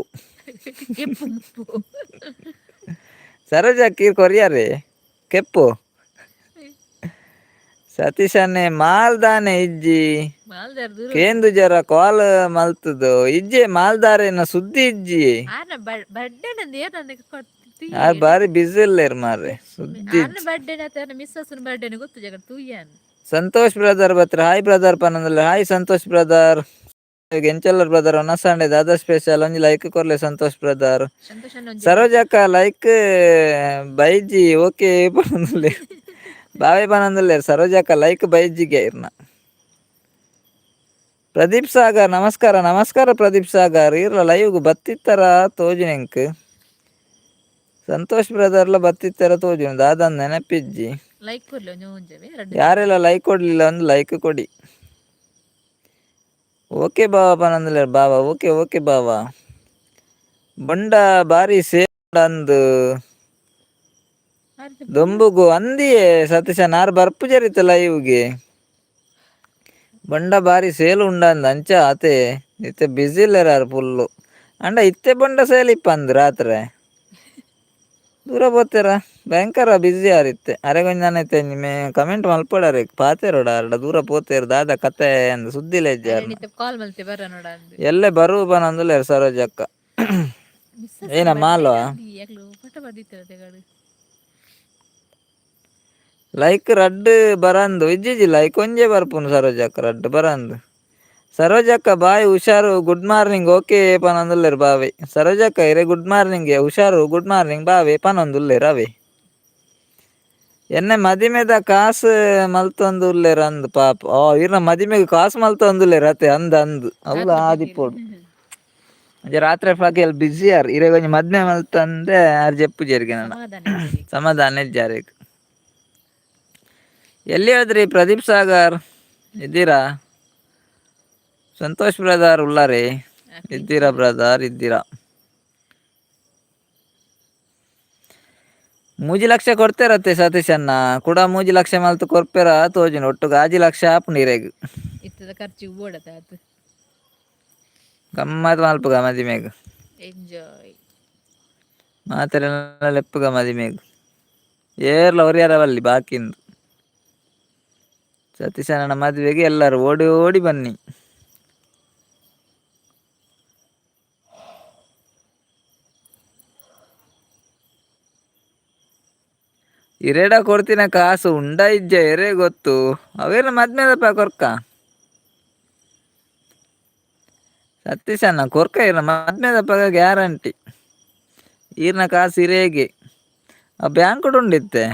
ಕೆಂಪು ಮುಪ್ಪು ಸರೋಜಕ್ಕೆ ಇರು ಕೊರಿಯಾರೆ ಕೆಪ್ಪು ಸತೀಶನ್ನೇ ಮಾಲ್ದಾನೆ ಇಜ್ಜಿ ಮಾಲ್ದಾರ್ ದೂರ ಕೇಂದು ಜರ ಕಾಲ್ ಮಲ್ತದು ಇಜ್ಜಿ ಮಾಲ್ದಾರೇನ ಸುದ್ದಿ ಇಜ್ಜಿ ಆನ ಬರ್ಡೇ ನಂದು ಏನಂದ ಯಾರು ಬಾರಿ ಬಿಸಿ ಇಲ್ಲೇರು ಮಾರ್ರೆ ಸುದ್ದಿ ಆನ ಬರ್ಡೇ ಆತ ಮಿಸ್ಸಸ್ನ ಬರ್ಡೇನೆ ಗೊತ್ತು ಜಗ ತೂಯ್ಯಾನ್ ಸಂತೋಷ್ ಬ್ರದರ್ ಬತ್ರ ಹಾಯ್ ಬ್ರದರ್ ಪನಂದಲ್ಲ ಹಾಯ್ ಸಂತೋಷ್ ಬ್ರದರ್ ಎಂಚಲ್ಲರ್ ಬ್ರದರ್ ಒನಸಂಡೆ ದಾದಾ ಸ್ಪೆಷಲ್ ಒಂಜಿ ಲೈಕ್ ಕೊರ್ಲೆ ಸಂತೋಷ್ ಬ್ರದರ್ ಸಂತೋಷ ಸರೋಜಕ್ಕ ಲೈಕ್ ಬೈಜಿ ಓಕೆ ಪನಂದಲ್ಲೇ ಬಾವೆ ಪನಂದಲ್ಲೇ ಸರೋಜಕ್ಕ ಲೈಕ್ ಬೈಜಿಗೆ ಇರ್ನ ಪ್ರದೀಪ್ ಸಾಗರ್ ನಮಸ್ಕಾರ ನಮಸ್ಕಾರ ಪ್ರದೀಪ್ ಸಾಗರ್ ಇರ್ಲ ಲೈವ್ಗೆ ಬತ್ತಿತ್ತರ ತೋಜಿನೆಂಕ್ ಸಂತೋಷ್ ಬ್ರದರ್ಲ ಬತ್ತಿತ್ತರ ತೋಜಿನ ದಾದನ್ ನೆನಪಿಜ್ಜಿ ಲೈಕ್ ಕೊಡ್ಲಿ ಒಂದು ಮುಂಜಾವೆ ಯಾರೆಲ್ಲ ಲೈಕ್ ಕೊಡ್ಲಿಲ್ಲ ಒಂದು ಲೈಕ್ ಕೊಡಿ ಓಕೆ ಬಾವಾ ಪನಂದಲ್ಲ ಬಾವಾ ಓಕೆ ಓಕೆ ಬಾವಾ ಬಂಡ ಬಾರಿ ಸೇಂದು ದೊಂಬುಗು ಅಂದಿಯೇ ಸತೀಶ ನಾರು ಬರ್ಪು ಜರಿತ ಲೈವ್ಗೆ ಬಂಡ ಬಾರಿ ಸೇಲು ಉಂಡಂದ ಅಂಚ ಆತೆ ಇತ್ತೆ ಬಿಸಿ ಇಲ್ಲರಾರು ಫುಲ್ಲು ಅಂಡ ಇತ್ತೆ ಬಂಡ ಸೇಲ್ ಇಪ್ಪಂದು ರಾತ್ರಿ ದೂರ పోతేರ ಭಯಂಕರ ಬಿಸಿ ಆರಿತ್ತೆ ಅರೆಗೊಂದು ನಾನೈತೆ ನಿಮ್ಮೆ ಕಮೆಂಟ್ ಮಲ್ಪಡಾರೆ ಪಾತೆರೋಡ ಅರ್ಡ ದೂರ ಪೋತೇರು ದಾದ ಕತೆ ಅಂದ್ ಸುದ್ದಿಲ್ಲ ಇಜ್ಜಾರ ಕಾಲ್ ಮಲ್ತೆ ಬರ ನೋಡ ಎಲ್ಲೇ ಬರುವ ಬನಂದುಲೇರು ಸರೋಜಕ್ಕ ಏನ ಮಾಲ್ವ ಪಟ ಬರ್ದಿತ್ತೆ ಲೈಕ್ ರಡ್ಡು ಬರಂದು ಇಜ್ಜಿಜಿ ಲೈಕ್ ಒಂಜೇ ಬರ್ಪುನು ಸರೋಜಕ್ಕ ರಡ್ಡು ಬರಂದು ಸರೋಜಕ್ಕ ಬಾಯ್ ಹುಷಾರು ಗುಡ್ ಮಾರ್ನಿಂಗ್ ಓಕೆ ಪನಂದುಲ್ಲೇರು ಬಾವೆ ಸರೋಜಕ್ಕ ಇರೆ ಗುಡ್ ಮಾರ್ನಿಂಗ್ ಹುಷಾರು ಗುಡ್ ಮಾರ್ನಿಂಗ್ ಬಾವೆ ಪನಂದುಲ್ಲೇರು ಅವೇ ಎನ್ನೆ ಮದಿಮೆದ ಕಾಸು ಮಲ್ತೊಂದುಲ್ಲೇರು ಅಂದ್ ಪಾಪ ಓ ಇರ್ನ ಮದಿಮೆಗೆ ಕಾಸು ಮಲ್ತೊಂದುಲ್ಲೇರು ಅತ್ತೆ ಅಂದ್ ಅವಳು ಆದಿಪ್ಪೋಡು ರಾತ್ರಿ ಪಾಕಿ ಅಲ್ಲಿ ಬಿಸಿ ಯಾರು ಇರೆ ಕೊಂಚ ಮದ್ಮೆ ಮಲ್ತಂದೆ ಆರು ಜಪ್ಪು ಜೇರಿಗೆ ನಾನು ಸಮಾಧಾನ ಜಾರಿಗೆ ಎಲ್ಲಿ ಹೋದ್ರಿ ಪ್ರದೀಪ್ ಸಾಗರ್ ಇದ್ದೀರಾ ಸಂತೋಷ್ ಬ್ರದರ್ ಉಳ್ಳಾರಿ ಇದ್ದೀರಾ ಬ್ರದರ್ ಇದ್ದೀರಾ ಮೂಜಿ ಲಕ್ಷ ಕೊಡ್ತೇರತ್ತೆ ಸತೀಶನ್ನ ಕೂಡ ಮೂಜಿ ಲಕ್ಷ ಮಲ್ತು ಕೊರ್ಪೆರ ತೋಜಿನ ಒಟ್ಟು ಗಾಜಿ ಲಕ್ಷ ಆಪ್ ನೀರೆಗ್ ಇತ್ತದ ಖರ್ಚಿಗೆ ಬೋಡತ ಗಮ್ಮತ್ ಮಲ್ಪುಗ ಮದಿಮೆಗ್ ಎಂಜಾಯ್ ಮಾತ್ರ ಲೆಪ್ಪುಗ ಮದಿಮೆಗ್ ಏರ್ಲ ಒರಿಯಾರವಲ್ಲಿ ಬಾಕಿಂದು ಸತೀಶನ ಮದುವೆಗೆ ಎಲ್ಲರೂ ಓಡಿ ಓಡಿ ಬನ್ನಿ ಇರೇಡ ಕೊಡ್ತಿನ ಕಾಸು ಉಂಡ ಇಜ್ಜ ಎರೆ ಗೊತ್ತು ಅವೇನ ಮದ್ಮೆದಪ್ಪ ಕೊರ್ಕ ಸತೀಶನ್ನ ಕೊರ್ಕ ಇರ ಮದ್ಮೆದಪ್ಪ ಗ್ಯಾರಂಟಿ ಈರ್ನ ಕಾಸು ಇರೇಗೆ ಆ ಬ್ಯಾಂಕ್ ಉಂಡಿತ್ತೆ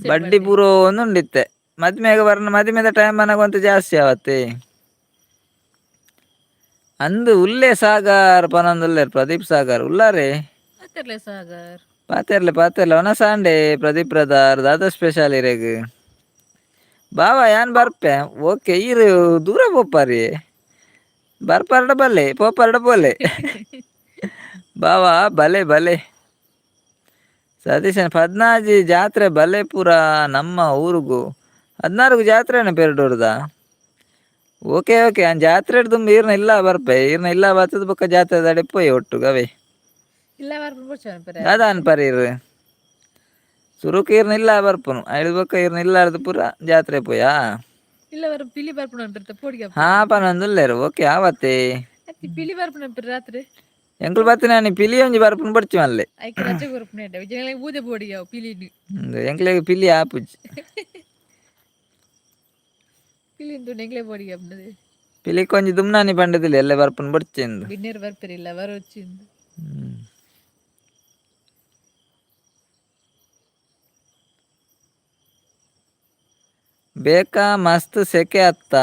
ಬಡ್ಡಿ ಪೂರ ಒಂದು ಉಂಡಿತ್ತೆ ಮದ್ಮೆಗ ಬರ್ನ ಮದ್ಮೆದ ಟೈಮ್ ಅನ್ನಾಗಂತೂ ಜಾಸ್ತಿ ಆವತ್ತೆ ಅಂದು ಉಲ್ಲೇ ಸಾಗರ್ ಪನಂದುಲ್ಲೇರ್ ಪ್ರದೀಪ್ ಸಾಗರ್ ಉಲ್ಲಾರೆ ಸಾಗರ್ ಪಾತೆರ್ಲೆ ಒನ ಸಾಂಡೆ ಪ್ರದೀಪ್ ಬ್ರದರ್ ದಾದಾ ಸ್ಪೆಷಲ್ ಇರೆಗ್ ಬಾವಾ ಯಾನ್ ಬರ್ಪೆ ಓಕೆ ಈರು ದೂರ ಪೋಪಾರಿ ಬರ್ಪಾರ್ಡ ಬಲ್ಲೆ ಪೋಪಾರ್ಡ ಬೋಲೆ ಬಾವಾ ಬಲೆ ಬಲೆ ಸತೀಶನ್ ಪದ್ನಾಜಿ ಜಾತ್ರೆ ಬಲೆ ಪೂರ ನಮ್ಮ ಊರಿಗೂ 16ಗೂ ಜಾತ್ರೆನ ಪೆರಡೂರ್ದ ಓಕೆ ಓಕೆ ಆ ಜಾತ್ರೆ ತುಂಬ ಈರ್ನ ಇಲ್ಲ ಬರ್ಪೆ ಈರ್ನ ಇಲ್ಲ ಬರ್ತದ ಬೊಕ್ಕ ಜಾತ್ರೆ ದಾಡೆ ಪೋಯ್ ಒಟ್ಟು ಗವೆ ದಾದಾ ಅನ್ಪರೀರ್ ಸುರುಕ್ ಈರ್ನ ಇಲ್ಲ ಬರ್ಪುನು ಐದು ಬೊಕ್ಕ ಈರ್ನ ಇಲ್ಲಾರ್ದು ಪೂರ ಜಾತ್ರೆ ಪೋಯಾ ಹಾ ಪನೊಂದುಲ್ಲೇರು ಓಕೆ ಆವತ್ತೆ ರಾತ್ರಿ ಎಂಕುಲು ಬತ್ತಿನ ಪಿಲಿ ಒಂಜಿ ಬರ್ಪುನು ಬಡ್ಚಿ ಮಲ್ಲೆ ಎಂಕ್ಲೆಗ್ ಪಿಲಿ ಆಪುಜಿ ಪಿಲಿ ಕೊಂಜಿ ದುಮ್ನಾನಿ ಪಂಡದಿಲ್ಲ ಎಲ್ಲ ಬರ್ಪುನು ಬಡ್ಚೆಂದು ಬೇಕಾ ಮಸ್ತ್ ಸೆಕೆ ಅತ್ತ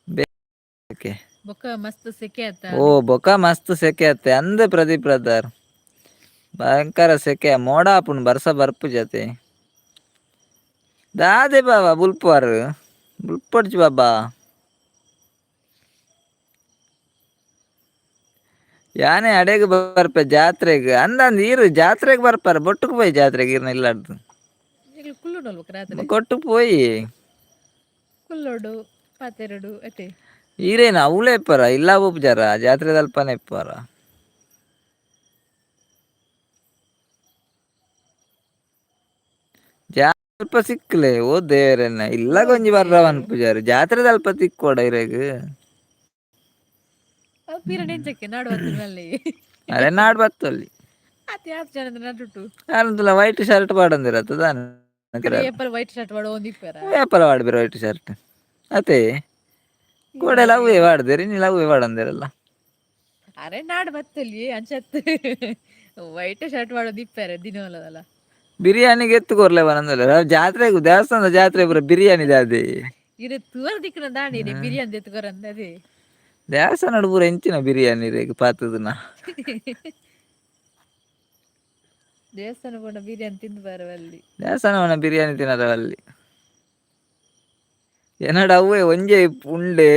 ಬೇಕೆ ಬೊಕ್ಕ ಮಸ್ತ್ ಸೆಕೆ ಆತ ಓ ಬೊಕ ಮಸ್ತ್ ಸೆಕೆ ಅತ್ತೆ ಅಂದ್ ಪ್ರದೀಪ್ ಬ್ರದರ್ ಭಯಂಕರ ಸೆಕೆ ಮೋಡ ಆಪುಂಡು ಬರ್ಸ ಬರ್ಪು ಜತೆ ದಾದೆ ಬಾಬಾ ಬುಲ್ಪುವಾರ್ ಬುಲ್ಪೊಡ್ಚು ಬಾಬಾ ಯಾನೆ ಅಡೆಗ್ ಬರ್ಪೆ ಜಾತ್ರೆಗ್ ಅಂದಂದ್ ಈರ್ ಜಾತ್ರೆಗ್ ಬರ್ಪಾರ ಬೊಟ್ಟುಕ್ ಪೋಯಿ ಜಾತ್ರೆಗ್ ಈರ್ನ ಇಲ್ಲಾರ್ದು ಈಗ ಕುಲ್ಲುಡು ಅಲ್ವಕ ರಾತ್ರಿ ಕೊಟ್ಟು ಪೋಯಿ ಕುಲ್ಲೋಡು ಪಾತೆರಡು ಅತೆ ಈರೇನು ಅವಳೇ ಇಪ್ಪಾರ ಇಲ್ಲ ಉಪಚಾರ ಜಾತ್ರೆ ಅಲ್ಪನೇ ಇಪ್ಪಾರ ಸ್ವಲ್ಪ ಸಿಕ್ಲೆ ಓ ದೇವರನ್ನ ಇಲ್ಲ ಓ ಕೊಂಚಿ ಬರ್ರವನ್ ದೇವ್ರೆ ಪೂಜಾರಿ ಜಾತ್ರೆ ಅಲ್ಪ ತಿಕ್ಕೋಡ ಇರೇಗ್ ಪೀರ ನೆಂಚಕ್ಕೆ ನಾಡುವತ್ತನ ಅಲ್ಲಿ ಅರೆ ನಾಡ್ ಬತ್ತಲ್ಲಿ ಅತ್ ಯಾತ್ ಜನದ ನಡುಟು ಯಾರಂತಲ್ಲ ವೈಟ್ ಶರ್ಟ್ ಪಾಡಂದಿರತ್ತದ ಕಡೆ ಏಪಲ್ ವೈಟ್ ಶರ್ಟ್ ವಾಡ ಒಂದಿಪ್ಪರ ವ್ಯಾಪಾರ ವಾಡ್ಬಿರ ವೈಟ್ ಶರ್ಟ್ ಅತೆ ಕೋಡೆಲ್ಲ ಯಾರೇ ಅವೇ ವಾಡ್ದಿರಿ ನೀಲ್ಲ ಅವೇ ವಾಡಂದಿರಲ್ಲ ಅರೆ ನಾಡ್ ಬತ್ತಲ್ಲಿ ಅಂಚತ್ ವೈಟ್ ಶರ್ಟ್ ಮಾಡೋದು ಇಪ್ಪಾರ ದಿನವಲ್ಲದಲ್ಲ ಬಿರಿಯಾನಿಗೆ ಎತ್ತು ಕೊರ್ಲೆ ಜಾತ್ರೆಗೂ ದೇವಸ್ಥಾನದ ಜಾತ್ರೆ ಪೂರ ಬಿರಿಯಾನಿ ದಾದೆ ಇರು ತೂವರ್ ದಿಕ್ಕನ ದಾಂಡಿನಿ ಬಿರಿಯಾನಿ ಎತ್ಕರ ಅಂದದೆ ದೇವಸ್ಥಾನಡು ಪೂರ ಎಂಚಿನ ಬಿರಿಯಾನಿ ರೇಗ್ ಪಾತದಿನ ದೇವಸ್ಥಾನ ಪೋಂಡ ಬಿರಿಯಾನಿ ತಿಂದು ಬರವಲ್ಲಿ ದೇವಸ್ಥಾನ ಪೋಂಡ ಬಿರಿಯಾನಿ ತಿನ್ನರವಲ್ಲಿ ಎನಡ ಅವ್ವೆ ಒಂಜೆ ಪುಂಡೆ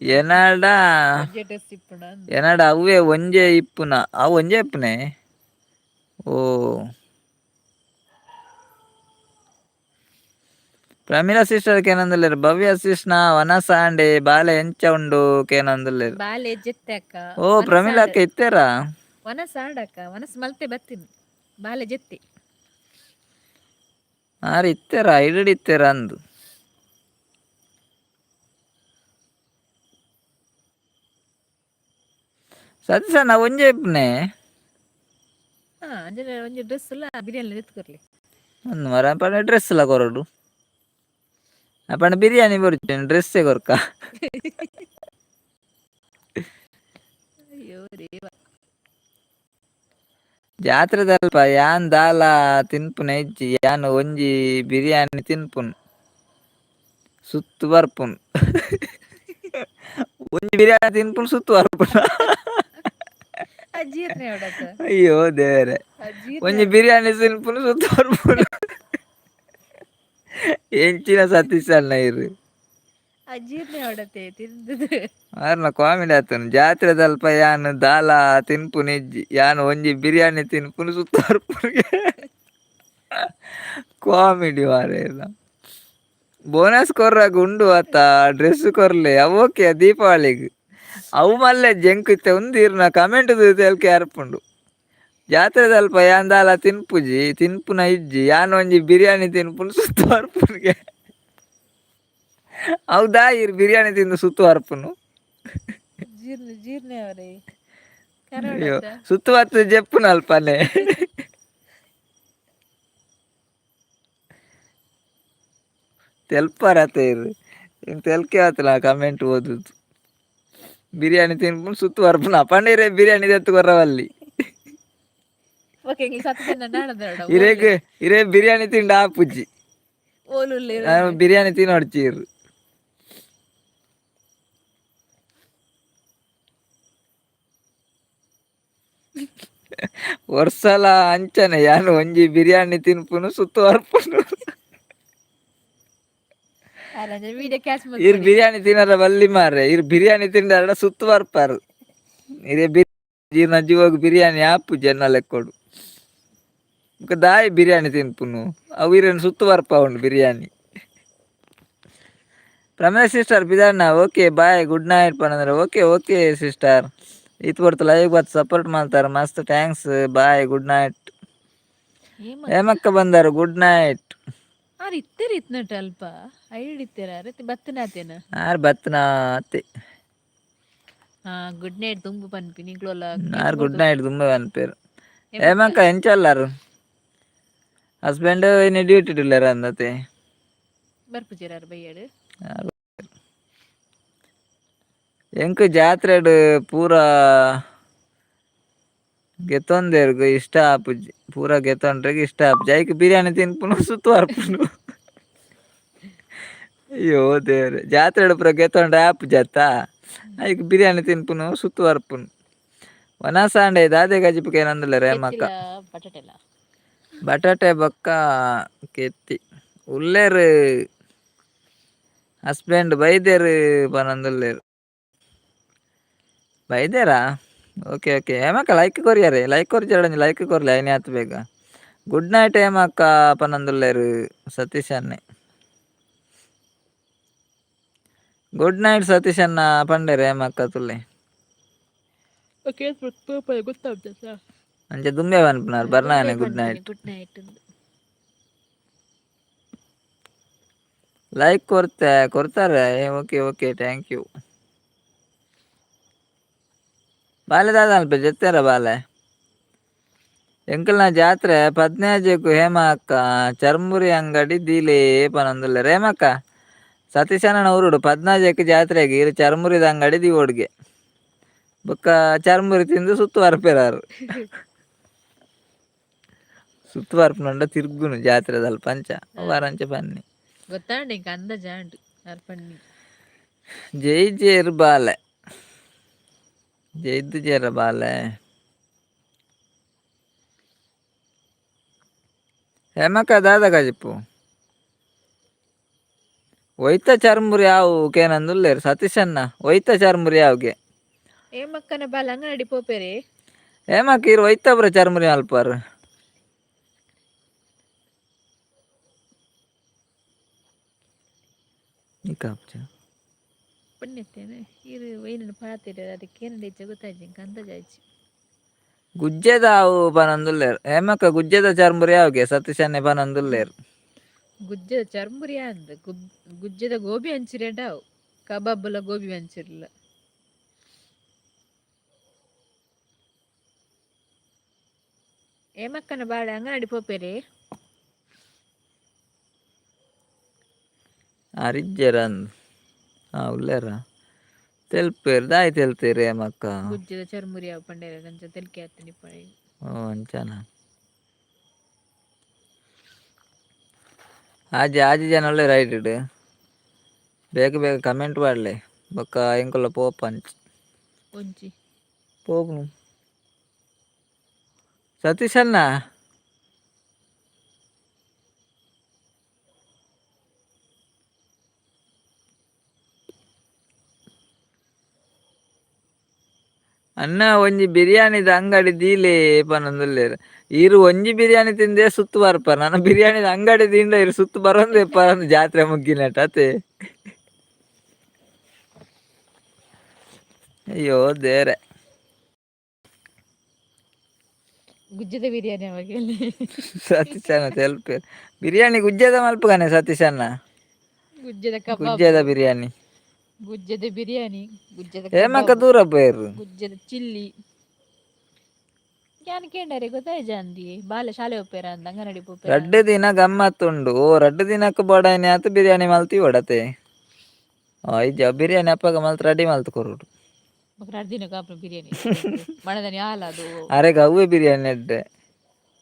ಎನಡ ಒಂಜೆ ಡ್ರೆಸ್ ಇಪ್ಪುನ ಎನಡ ಅವ್ವೆ ಒಂಜೆ ಇಪ್ಪುನ ಅವು ಒಂಜೆ ಇಪ್ಪುನೆ ಓ ಪ್ರಮೀಳಾ ಸಿಸ್ಟರ್ ಏನಂದುಲ್ಲೇರ್ ಭವ್ಯ ಸಿಸ್ನ ವನಸಾಂಡೆ ಬಾಲೆ ಎಂಚ ಉಂಡು ಕೇನಂದುಲ್ಲೇರ್ ಬಾಲೆ ಜೆತ್ತೆ ಅಕ್ಕ ಓ ಪ್ರಮೀಳಾ ಅಕ್ಕ ಇತ್ತೆರ ವನಸ ಆಡಕ್ಕ ವನಸ್ ಮಲ್ತೆ ಬತ್ತಿನಿ ಬಾಲೆ ಜೆತ್ತೆ ಆರ್ ಇತ್ತೆರ ಐಡಡ್ ಇತ್ತೆರ ಅಂದ್ ಸತೀಸಣ್ಣ ಒಂಜೆ ಇಪ್ಪುನೆ ಅಂಜನೆ ಒಂಜಿ ಡ್ರೆಸ್ ಲ ಬಿರಿಯಾನಿ ಎತ್ಕೊರ್ಲಿ ಒಂದು ಮರ ಪಂಡ ಡ್ರೆಸ್ ಲ ಕೊರಡು ಪಂಡ ಬಿರಿಯಾನಿ ಬರುಚೇನ್ ಡ್ರೆಸ್ಸೇ ಕೊರ್ಕ ಅಯ್ಯೋ ದೇವ ಜಾತ್ರೆದಲ್ಪ ಯಾನ್ ದಾಲ ತಿನ್ಪುನ ಇಜ್ಜಿ ಯಾನ್ ಒಂಜಿ ಬಿರಿಯಾನಿ ತಿನ್ಪುನ್ ಸುತ್ತು ಬರ್ಪುನ್ ಒಂಜಿ ಬಿರಿಯಾನಿ ತಿನ್ಪುನ್ ಸುತ್ತು ಬರ್ಪುನ ಜೀರ್ಣ ಅವಡತ್ತ ಅಯ್ಯೋ ದೇವರೇ ಜೀರ್ಣ ಒಂಜಿ ಬಿರಿಯಾನಿ ತಿನ್ಪುನು ಸುತ್ತು ಬರ್ಪುನ ಎಂಚಿನ ಸತೀಶ್ ಅಣ್ಣ ಇರ್ ಜೀರ್ಣ ಅವಡತ್ತೆ ತಿಂದದು ಮಾರ್ನ ಕಾಮಿಡಿ ಆತುಂಡು ಜಾತ್ರೆದಲ್ಪ ಯಾನ್ ದಾಲ ತಿನ್ಪುನ ಇಜ್ಜಿ ಯಾನ್ ಒಂಜಿ ಬಿರಿಯಾನಿ ತಿನ್ಪುನು ಸುತ್ತ ಬರ್ಪುನ ಕಾಮಿಡಿ ಮಾರ್ರೆ ಬೋನಸ್ ಕೊರ್ರಾಗ ಉಂಡು ಆತ ಡ್ರೆಸ್ ಕೊರ್ಲೆ ಅವೋಕೆ ದೀಪಾವಳಿಗ್ ಅವು ಮಲ್ಲೆ ಜಂಕ್ ಇತ್ತೆ ಉಂದೀರ್ನ ಕಮೆಂಟ್ ತೇಲ್ಕೆ ಅರ್ಪುಂಡು ಜಾತ್ರೆದಲ್ಪ ಯಾನ್ ದಾಲ ತಿನ್ಪುಜಿ ತಿನ್ಪುನ ಇಜ್ಜಿ ಯಾನ್ ಒಂಜಿ ಬಿರಿಯಾನಿ ತಿನ್ಪುನು ಸುತ್ತ ಬರ್ಪುನ್ಗೆ ಹೌದಾ ಇರ್ ಬಿರಿಯಾನಿ ತಿಂದು ಸುತ್ತು ಬರ್ಪುನು ಜೀರ್ಣ ಜೀರ್ಣ ಅವರೇ ಅಯ್ಯೋ ಕರೋಡತ್ತ ಸುತ್ತು ಬತ್ತು ಜೆಪ್ಪುನ ಅಲ್ಪನೆ ತೆಲ್ಪರತೆ ಇರ್ ತೆಲ್ಕೆ ಆತಲ ಕಮೆಂಟ್ ಓದುದು ಬಿರಿಯಾನಿ ತಿನ್ಪುನು ಸುತ್ತು ಬರ್ಪುನ ಪಂಡ ಇರೆ ಬಿರಿಯಾನಿ ದೆತ್ತು ಕೊರ್ರವಲ್ಲಿ ಓಕೆ ಸತ್ಯನ ನಾಡದ ಇರೇಗ್ ಇರೇ ಬಿರಿಯಾನಿ ತಿಂಡ ಆಪುಜಿ ಓಲುಲ್ಲೆ ಬಿರಿಯಾನಿ ತಿನ್ನೋಡ್ಚೀರ್ ವರ್ಷಲ ಅಂಚನೆ ಯಾನು ಒಂಜಿ ಬಿರಿಯಾನಿ ತಿನ್ಪುನು ಸುತ್ತು ಬರ್ಪುನು ವಿಡಿಯೋ ಕ್ಯಾಚ್ ಇರ್ ಬಿರಿಯಾನಿ ತಿನ್ನರ ಬಲ್ಲಿ ಮಾರ್ರೆ ಇರ್ ಬಿರಿಯಾನಿ ತಿಂಡ ಸುತ್ತು ಬರ್ಪಾರು ಇರೇ ಜೀರ್ನ ಜೀವಗ್ ಬಿರಿಯಾನಿ ಆಪುಜಿ ಎನ್ನ ಲೆಕ್ಕೋಡು ದಾಯೆ ಬಿರಿಯಾನಿ ತಿನ್ಪುನು ಅವು ಇರೇನು ಸುತ್ತು ಬರ್ಪ ಉಂಡು ಬಿರಿಯಾನಿ ಪ್ರಮೇಶ್ ಸಿಸ್ಟರ್ ಬಿದಣ್ಣ ಓಕೆ ಬಾಯ್ ಗುಡ್ ನೈಟ್ ಪಂದ್ರೆ ಓಕೆ ಓಕೆ ಸಿಸ್ಟರ್ ಇತ್ ಬರ್ತು ಲೈವ್ ಬತ್ ಸಪೋರ್ಟ್ ಮಾಡ್ತಾರೆ ಮಸ್ತ್ ಥ್ಯಾಂಕ್ಸ್ ಬಾಯ್ ಗುಡ್ ನೈಟ್ ಹೇಮಕ್ಕ ಬಂದಾರು ಗುಡ್ ನೈಟ್ ಆರ್ ಇತ್ತೆರ್ ಇತ್ನಟ ಅಲ್ಪ ಐಡ್ ಇತ್ತೆರ ರತಿ ಬತ್ತನಾತೇನ ಆರ್ ಬತ್ನಾ ಅತ್ತೆ ಗುಡ್ ನೈಟ್ ತುಂಬು ಪನ್ಪಿ ನಿಕ್ಲೋಲ ಆರ್ ಗುಡ್ ನೈಟ್ ತುಂಬ ಅನ್ಪೇರು ಹೇಮಕ್ಕ ಎಂಚಲ್ಲಾರು ಹಸ್ಬೆಂಡ್ ಇನ್ನು ಡ್ಯೂಟಿ ಡಿಲ್ಲರ್ ಅಂದತೆ ಬರ್ಪುಜೆರಾರು ಬೈಯಡ್ ಎಂಕ್ ಜಾತ್ರೆಡ್ ಪೂರ ಗೆತ್ತೊಂದೇರ್ಗು ಇಷ್ಟ ಆಪುಜಿ ಪೂರ ಗೆತ್ತೊಂಡ್ರೆಗ್ ಇಷ್ಟ ಆಪುಜಿ ಐಕ್ ಬಿರಿಯಾನಿ ತಿನ್ಪುನು ಸುತ್ತು ಬರ್ಪುನು. ಅಯ್ಯೋ ದೇವ್ರೆ ಜಾತ್ರೆಡ್ ಪೂರ ಗೆತ್ತೊಂಡ್ರೆ ಆಪುಜಿ ಅತ್ತ ಐಕ್ ಬಿರಿಯಾನಿ ತಿನ್ಪುನು ಸುತ್ತು ಬರ್ಪುನು. ಒನಸಾಂಡೆ ದಾದೆ ಗಜಿಪುಗ ಏನಂದುಲ್ಲೆ ರೇಮಕ್ಕ ಕೆತ್ತಿಲ್ಲ ಬಟಾಟೆಲ್ಲ ಬಟಾಟೆ ಬೊಕ್ಕ ಕೆತ್ತಿ ಉಲ್ಲೇರ್ ಹಸ್ಬೆಂಡ್ ಬೈದೆರ್ ಪನೊಂದುಲ್ಲೇರ್ ಬೈದ್ಯರಾ ಓಕೆ ಓಕೆ ಹೇಮಕ್ಕ ಲೈಕ್ ಕೊರಿಯರೆ ಲೈಕ್ ಕೊರ್ಚಿ ಲೈಕ್ ಕೊರ್ಲೆ ಐನೆ ಆತ್ ಬೇಗ. ಗುಡ್ ನೈಟ್ ಹೇಮಕ್ಕ ಪನೊಂದುಲ್ಲೇರ್ ಸತೀಶ್ ಅನ್ನೆ. ಗುಡ್ ನೈಟ್ ಸತೀಶ್ ಅನ್ನ ಪಂಡೆರ್ ಹೇಮಕ್ಕ ತುಲೆ. ಗೊತ್ತಾಗ್ತದ ಅಂಚೆ ದುಂಬೆ ಪನ್ಪುನಾರ್ ಬರ್ನಾನೆ good night. Good night like ಕೊರ್ತಾರೆ ಓಕೆ ಓಕೆ ಥ್ಯಾಂಕ್ ಯು. ಬಾಲೆ ದಾದ ಅಲ್ಪ ಜೆತ್ತೆರ ಬಾಲೆ ಎಂಕಲ್ನ ಜಾತ್ರೆ 15ಕ್ಕೂ ಹೇಮ ಅಕ್ಕ ಚರ್ಮುರಿ ಅಂಗಡಿ ದೀಲೇ ಪನೊಂದುಲ್ಲೆರ್ ಹೇಮಕ್ಕ ಸತೀಶ್ ಅಣ್ಣನ ಊರುಡು 15ಕ್ಕೆ ಜಾತ್ರೆಗ್ ಇರು ಚರ್ಮುರಿದ ಅಂಗಡಿ ದೀವೊಡ್ಗೆ ಬೊಕ್ಕ ಚರ್ಮುರಿ ತಿಂದು ಸುತ್ತು ಬರ್ಪೆರಾರು. ಸುತ್ತು ಬರ್ಪುನಂಡ ತಿರ್ಗುನು ಜಾತ್ರೆದ ಅಲ್ಪ ಅಂಚ ವಾರಂಚ ಬನ್ನಿ ಗೊತ್ತಾಂಡೆ ಇಂಕ ಅಂದಾಜ ಆಂಡ್ ಅರ್ಪಣ್ಣಿ ಜೈ ಜೇರು ಬಾಲೆ ಜೈದು ಜೇರ ಬಾಲೆ ಹೇಮಕ್ಕ ದಾದ ಗಜಿಪ್ಪು ಒಯ್ತ ಚರ್ಮುರಿ ಯಾವು ಕೇನಂದುಲ್ಲೇರ್ ಸತೀಶ್ ಅನ್ನ ಒಯ್ತ ಚರ್ಮುರಿ ಯಾವ್ಗೆ ಹೇಮಕ್ಕನ ಬಾಲ ಅಂಗನಡಿ ಪೋಪೆರೆ ಹೇಮಕ್ಕ ಇರು ಒಯ್ತ ಪುರ ಚರ್ಮುರಿ ಮಲ್ಪರ್ ಪುಣ್ಯತ್ತೇನೆ ಇರು ವೈನನ ಪಾತಿರ ಅದಕ್ಕೆ ಏನಂದ ಇಚ್ಛೆ ಗೊತ್ತಾಯ್ತು ಇಂಕ ಅಂದಾಜಾಯ್ತು ಗುಜ್ಜೆದ ಅವು ಪನೊಂದುಲ್ಲೇರ್ ಹೇಮಕ್ಕ ಗುಜ್ಜೆದ ಚರ್ಮುರಿ ಯಾವ್ಗೆ ಸತೀಶ್ ಅನ್ನೆ ಪನೊಂದುಲ್ಲೇರ್ ಗುಜ್ಜದ ಚರ್ಮುರಿ ಅಂದ್ ಗುಜ್ಜದ ಗೋಬಿ ಹಂಚಿರೇಂಡಾವ್ ಕಬಾಬ್ಲ ಗೋಬಿ ಹಂಚಿರ್ಲ ಹೇಮಕ್ಕನ ಬಾಳೆ ಅಂಗನಡಿ ಪೋಪೆರೆ ಅರಿಜ್ಜೆರಂದ್ ಉಲ್ಲೇರ ತೆಲ್ಪೇರ್ ದಾಯ್ ತೆಲ್ತೇರ್ ಹೇಮಕ್ಕ ಗುಜ್ಜದ ಚರ್ಮುರಿ ಯಾವ ಪಂಡೇರ ನಂಚ ತೆಲ್ಕೆ ಆತನಿ ಪಡೆ ಅಂಚನ ಆಜಿ ಜನ ಒಳ್ಳೆ ರೈಟ್ ಬೇಗ ಬೇಗ ಕಮೆಂಟ್ ಮಾಡಲೆ ಬೊಕ್ಕ ಎಂಕುಲ್ಲ ಪೋಪಂಚ್ ಒಂಜಿ ಪೋಪುನು ಸತೀಶ್ ಅಣ್ಣ ಅನ್ನ ಒಂಜಿ ಬಿರಿಯಾನಿದ ಅಂಗಡಿ ದೀಲೆ ಪನೊಂದುಲ್ಲೇರ್ ಇರು ಒಂಜಿ ಬಿರಿಯಾನಿ ತಿಂದೆ ಸುತ್ತು ಬರ್ಪ ನನ್ನ ಬಿರಿಯಾನಿದ ಅಂಗಡಿ ದಿಂದ ಇರು ಸುತ್ತು ಬರೋಂದು ಪರಂದು ಜಾತ್ರೆ ಮುಗ್ಗಿನಟ ಅತೆ ಅಯ್ಯೋ ದೇರೆ ಗುಜ್ಜದ ಬಿರಿಯಾನಿ ಅವಾಗ ಸತೀಶ್ ಅಣ್ಣ ತೆಲ್ಪೇರ್ ಬಿರಿಯಾನಿ ಗುಜ್ಜದ ಮಲ್ಪಗಾನೆ ಸತೀಶ್ ಅಣ್ಣ ಗುಜ್ಜದ ಕಬಾಬ್ ಗುಜ್ಜದ ಬಿರಿಯಾನಿ ಗುಜ್ಜದ ಬಿರಿಯಾನಿ ಗುಜ್ಜದ ಹೇಮಕ್ಕ ಕಬಾಬ್ ದೂರ ಪೋಯರು ಗುಜ್ಜದ ಚಿಲ್ಲಿ ಯಾನ್ ಕೇಂಡರೆ ಗೊತ್ತಾಯ್ ಜಾಂದಿ ಬಾಲ ಶಾಲೆ ಒಪ್ಪೇರ ಅಂದ ಅಂಗನಡಿ ಪೋಪೇರ ರಡ್ಡು ದಿನ ಗಮ್ಮತ್ತುಂಡು ರಡ್ಡು ದಿನಕ್ಕೆ ಬೋಡಾಯ್ನಿ ಆತು ಬಿರಿಯಾನಿ ಮಲ್ತಿ ಒಡತೆ ಐಜ ಬಿರಿಯಾನಿ ಅಪ್ಪಗ ಮಲ್ತ್ ರೆಡಿ ಮಲ್ತ್ ಕೊರುಡು ದಿನ ಕಾಪ ಬಿರಿಯಾನಿ ಮಣದನಿ ಹಾಲ ಅದು ಅರೆ ಗವ್ವೆ ಬಿರಿಯಾನಿ ಎಡ್ಡೆ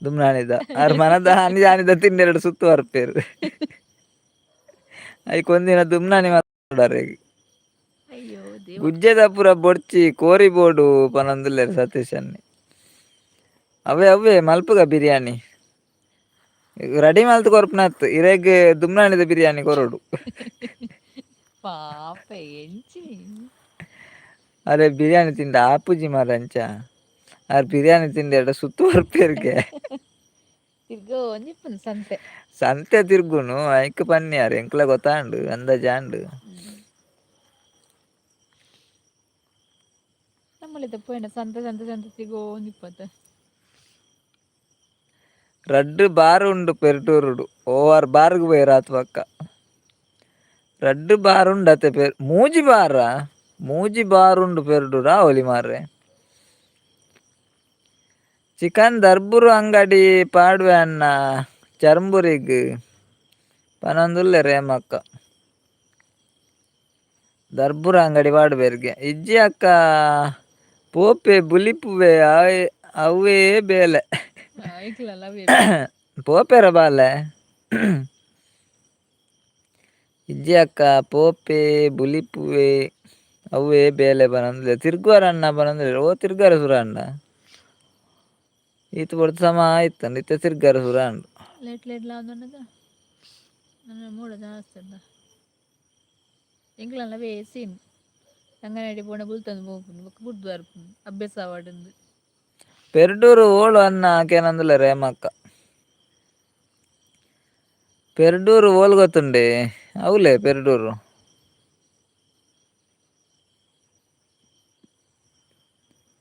ದುಮ್ನಾಣಿದ ಅರ್ ಮನದ ಹನಿದ ತಿಂಡೆರಡು ಸುತ್ತು ಬರ್ಪೇರು ಐಕೊಂದಿನ ದುಮ್ನಾನಿ ಮಾತಾಡಾರೆಗ್ ಅಯ್ಯೋ ದೇವ ಗುಜ್ಜೆದ ಪೂರ ಬೊಡ್ಚಿ ಕೋರಿ ಬೋಡು ಪನೊಂದುಲ್ಲೇರ್ ಸತೀಶ್ ಅನ್ನೆ ಅವೇ ಮಲ್ಪುಗ ಬಿರಿಯಾನಿ ರೆಡಿ ಮಲ್ತ್ ಕೊರ್ಪುನತ್ ಇರೆಗ್ ದುಮ್ನಾಣಿದ ಬಿರಿಯಾನಿ ಕೊರೊಡು ಪಾಪ ಎಂಚಿ ಅರೆ ಬಿರಿಯಾನಿ ತಿಂದ ಆಪುಜಿ ಮಾರಂಚ ಆರ್ ಬಿರಿಯಾನಿ ತಿಂದ ಎಡ ಸುತ್ತು ಬರ್ಪೇರ್ಗೆ ತಿರ್ಗೋ ಒಂಜಿಪ್ಪುನು ಸಂತೆ ಸಂತೆ ತಿರ್ಗುನು ಐಕ್ ಪನ್ನಿಯಾರ್ ಎಂಕ್ಲ ಗೊತ್ತಾಂಡು ಅಂದಾಜಾಂಡು ನಮ್ಮಳಿದ ಪೋಯಿನ ಸಂತೆ ಸಂತೆ ಸಂತೆ ತಿರ್ಗೋ ಒಂಜಿಪ್ಪತ್ತ ರಡ್ಡು ಬಾರ್ ಉಂಡು ಪೆರ್ಟೂರುಡು ಓವರ್ ಬಾರ್ಗ್ ಪೋಯ್ ರಾತ್ ಪಕ್ಕ ರಡ್ಡು ಬಾರ್ ಉಂಡು ಅತೆ ಮೂಜಿ ಬಾರ್ ಉಂಡು ಪೆರ್ಡೂರ ಅವಲಿ ಮಾರ್ರೆ ಚಿಕನ್ ದರ್ಬುರು ಅಂಗಡಿ ಪಾಡ್ವೆ ಅಣ್ಣ ಚರ್ಮುರಿಗ್ ಪನೊಂದುಲ್ಲೇರ್ ಹೇಮಕ್ಕ ದರ್ಬುರ ಅಂಗಡಿ ಪಾಡ್ಬೇರ್ಗೆ ಇಜ್ಜಿ ಅಕ್ಕ ಪೋಪೆ ಬುಲಿಪುವೆ ಅವೇ ಬೇಲೆ ಐಕ್ಲಲ್ಲ ಅವೇ ಬೇಲೆ ಪೋಪೆರ ಬಾಲೆ ಇಜ್ಜಿ ಅಕ್ಕ ಪೋಪೆ ಬುಲಿಪುವೆ ಅವೇ ಬೇಲೆ ಬನಂದ್ರೆ ತಿರ್ಗುವಾರ ಅಣ್ಣ ಬನಂದ್ರೆ ಓ ತಿರ್ಗಾರ ಸುರ ಅಣ್ಣ ಈತ ಬಡ್ತ ಸಮ ಆಯ್ತು ಇತ್ತ ತಿರ್ಗಾರ ಸುರ ಅಣ್ಣ ಲೇಟ್ ಲೇಟ್ ಲಾದನದ ನನ್ನ ಮೂಡ ಜಾಸ್ತಿ ಅದ ಎಂಕ್ಲಲ್ಲ ಸೀನ್ ಅಂಗನವಾಡಿ ಪೋಣ ಬುಲ್ತಂದು ಹೋಗ್ನು ಬುಡ್ದು ಬರ್ಪುನು ಅಭ್ಯಾಸ ಆವಾಡಂದು ಪೆರ್ಡೂರು ಓಳು ಅನ್ನ ಆಕೆನಂದುಲ ರೇಮಕ್ಕ ಪೆರ್ಡೂರು ಓಲ್ ಗೊತ್ತುಂಡೆ ಅವಲೇ ಪೆರ್ಡೂರು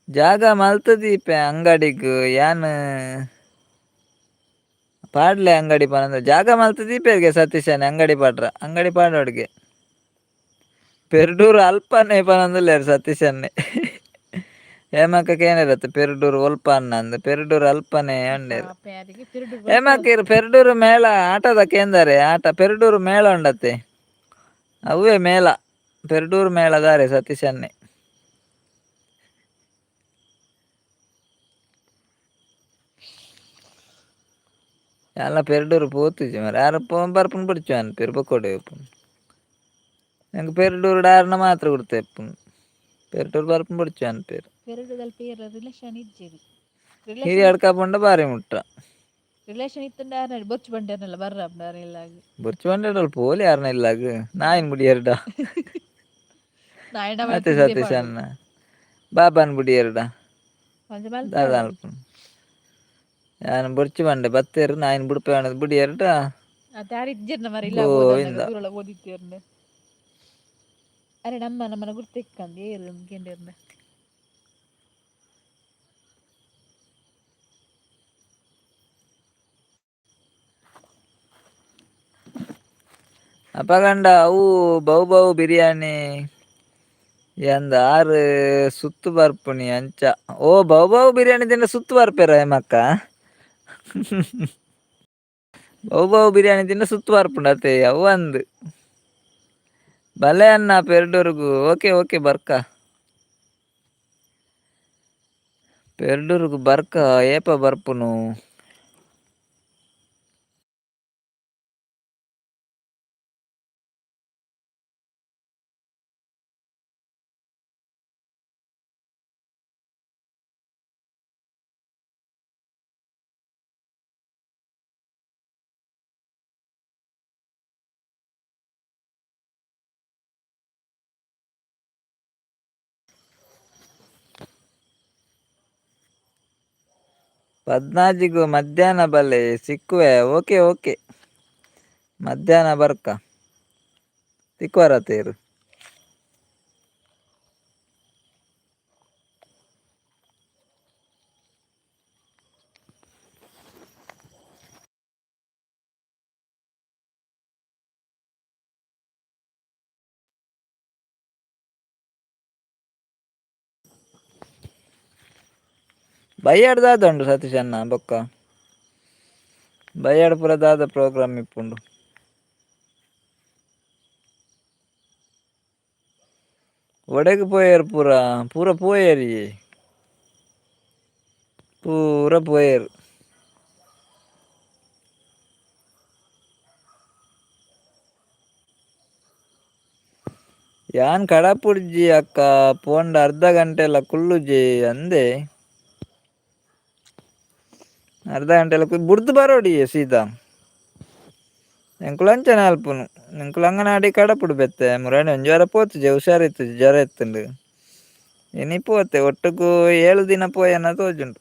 ಜಾಗ ಮಲ್ತದೀಪ ಅಂಗಡಿಗ್ ಯಾನ್ ಪಾಡ್ಲೆ ಅಂಗಡಿ ಪಂದ್ರೆ ಜಾಗ ಮಲ್ತ ದೀಪರ್ಗೆ ಸತೀಶನೇ ಅಂಗಡಿ ಪಾಡ್ರ ಅಂಗಡಿ ಪಾಡೋಡ್ಗೆ ಪೆರ್ಡೂರು ಅಲ್ಪನೆ ಪನೊಂದುಲ್ಲೇರ್ ಸತೀಶನ್ನೆ ಹೇಮಕ್ಕಗೆ ಏನಿರತ್ತೆ ಪೆರ್ಡೂರು ಒಲ್ಪ ಅನ್ನ ಅಂದ್ ಪೆರ್ಡೂರು ಅಲ್ಪನೆ ಅಂಡೇರ್ ಪಾಪ ಯಾರಿಗೆ ಪಿರುಡು ಹೇಮಕ್ಕರ್ ಪೆರ್ಡೂರು ಮೇಳ ಆಟದ ಕೇಂದರೆ ಆಟ ಪೆರ್ಡೂರು ಮೇಳ ಉಂಡತ್ತೆ ಅವೇ ಮೇಳ ಪೆರ್ಡೂರು ಮೇಳದಾರೆ ಸತೀಶನ್ನೆ ಎಲ್ಲ ಪೆರ್ಡೂರು ಪೋತಿಜಿ ಮರ ಯಾರ ಬರ್ಪುನ್ ಬಿಡ್ಚುನ್ ಪೆರ್ ಬೊಕೋಡೆ ಎಂಕ್ ಪೆರ್ಡೂರು ಡಾರ್ನ ಮಾತ್ರ ಗುರ್ತ ಎಪ್ಪುನ್ ಪೆರ್ಡೂರು ಬರ್ಪುನ್ ಬಿಡ್ಚುನ್ ಪೇರು ಪೆರ್ಡೂದಲ್ಲಿ ಪೇರ ರಿಲೇಷನ್ ಇಜ್ಜೆರ್ ಹಿರಿಯಡ್ ಕಾಪುಂಡ ಬಾರಿ ಮುಟ್ಟ ರಿಲೇಷನ್ ಇತ್ತಂಡ ಬೊಚ್ಚು ಬಂಡೇರ್ನಲ್ಲ ಬರ್ರ ಇಲ್ಲ ಬೊರ್ಚು ಬಂಡೆಡಲ್ ಪೋಲಿ ಯಾರನ ಇಲ್ಲಾಗ್ ನಾಯಿನ್ ಬುಡಿ ಎರ್ಡ ನಾಯಣ್ಣ ಅತ್ತೆ ತಿಂದೆ ಸತೀಶ್ ಪಾಡು ಅನ್ನ ಬಾಬಾನ್ ಬುಡಿ ಎರ್ಡ ಒಂಜ ಮಲ್ಪಾಡು ದಾದಾಲ್ಪುನ್ ಯಾನ್ ಬೊರ್ಚಿ ಬಂಡೆ ಬತ್ತೇರ್ ನಾಯಿನ್ ಬುಡ್ಪೇವನದು ಬುಡಿ ಎರ್ಡ ಅತ್ತ ಯಾರು ಇಜ್ಜಿರ್ನ ಮರ ಇಲ್ಲ ಬೋದಂದಾಗ ಗೋವಿಂದ ದೂರಲ್ಲ ಓದಿತ್ತೇರ್ನ ಅರೆ ನಮ್ಮನ ಗುರ್ತಿಕ್ಕಂದು ಏರು ಕೇಂದ್ರನ ಅಪಗಂಡ ಅವು ಬೌ ಬಿರಿಯಾನಿ ಎಂದ ಆರು ಸುತ್ತು ಬರ್ಪುನಿ ಅಂಚ ಓ ಬೌ ಬಿರಿಯಾನಿ ತಿಂಡ ಸುತ್ತು ಬರ್ಪೆರ ಹೇಮಕ್ಕ ಬೌ ಬಿರಿಯಾನಿ ತಿಂಡ ಸುತ್ತು ಬರ್ಪುಂಡು ಅತೆ ಅವ್ವ ಅಂದ್ ಬಲೆ ಅನ್ನ ಪೆರ್ಡೂರ್ಗು ಓಕೆ ಬರ್ಕ ಪೆರ್ಡೂರ್ಗು ಬರ್ಕ ಏಪ ಬರ್ಪುನು ಪದ್ನಾಜಿಗು ಮಧ್ಯಾಹ್ನ ಬಲೆ ಸಿಕ್ಕುವೆ ಓಕೆ ಮಧ್ಯಾಹ್ನ ಬರ್ಕ ತಿಕ್ವಾರ. ಬಯ್ಯಾಡ್ದು ದಾದ ಉಂಡು ಸತೀಶ್ ಅಣ್ಣ ಬೊಕ್ಕ ಬಯ್ಯಾಡ ಪೂರ ದಾದ ಪ್ರೋಗ್ರಾಮ್ ಇಪ್ಪುಂಡು ಒಡೆಗ್ ಪೋಯೆರ್ ಪೂರ ಪೋಯೆರಿ ಪೂರ ಪೋಯೆರ್ ಯಾನ್ ಕಡಪುಡ್ಜಿ ಅಕ್ಕ ಪೋಂಡ ಅರ್ಧ ಗಂಟೆಲ ಕುಲ್ಲುಜಿ ಅಂದೆ ಅರ್ಧ ಗಂಟೆಲ ಬುಡ್ದು ಬರೋಡಿ ಸೀದಾ ಎಂಕುಲು ಅಂಚನೆ ಆಲ್ಪುನು ಎಂಕುಲು ಅಂಗನವಾಡಿ ಕಡಪುಡು ಬೆತ್ತೆ ಮುರಾಣಿ ಒಂಜಿ ವಾರ ಪೋತುಜಿ ಹುಷಾರ್ ಇತ್ತುಜಿ ಜ್ವರ ಇತ್ತುಂಡು ಇನಿ ಪೋತೆ ಒಟ್ಟುಗು 7 ದಿನ ಪೋಯೆನ ತೋಜುಂಡು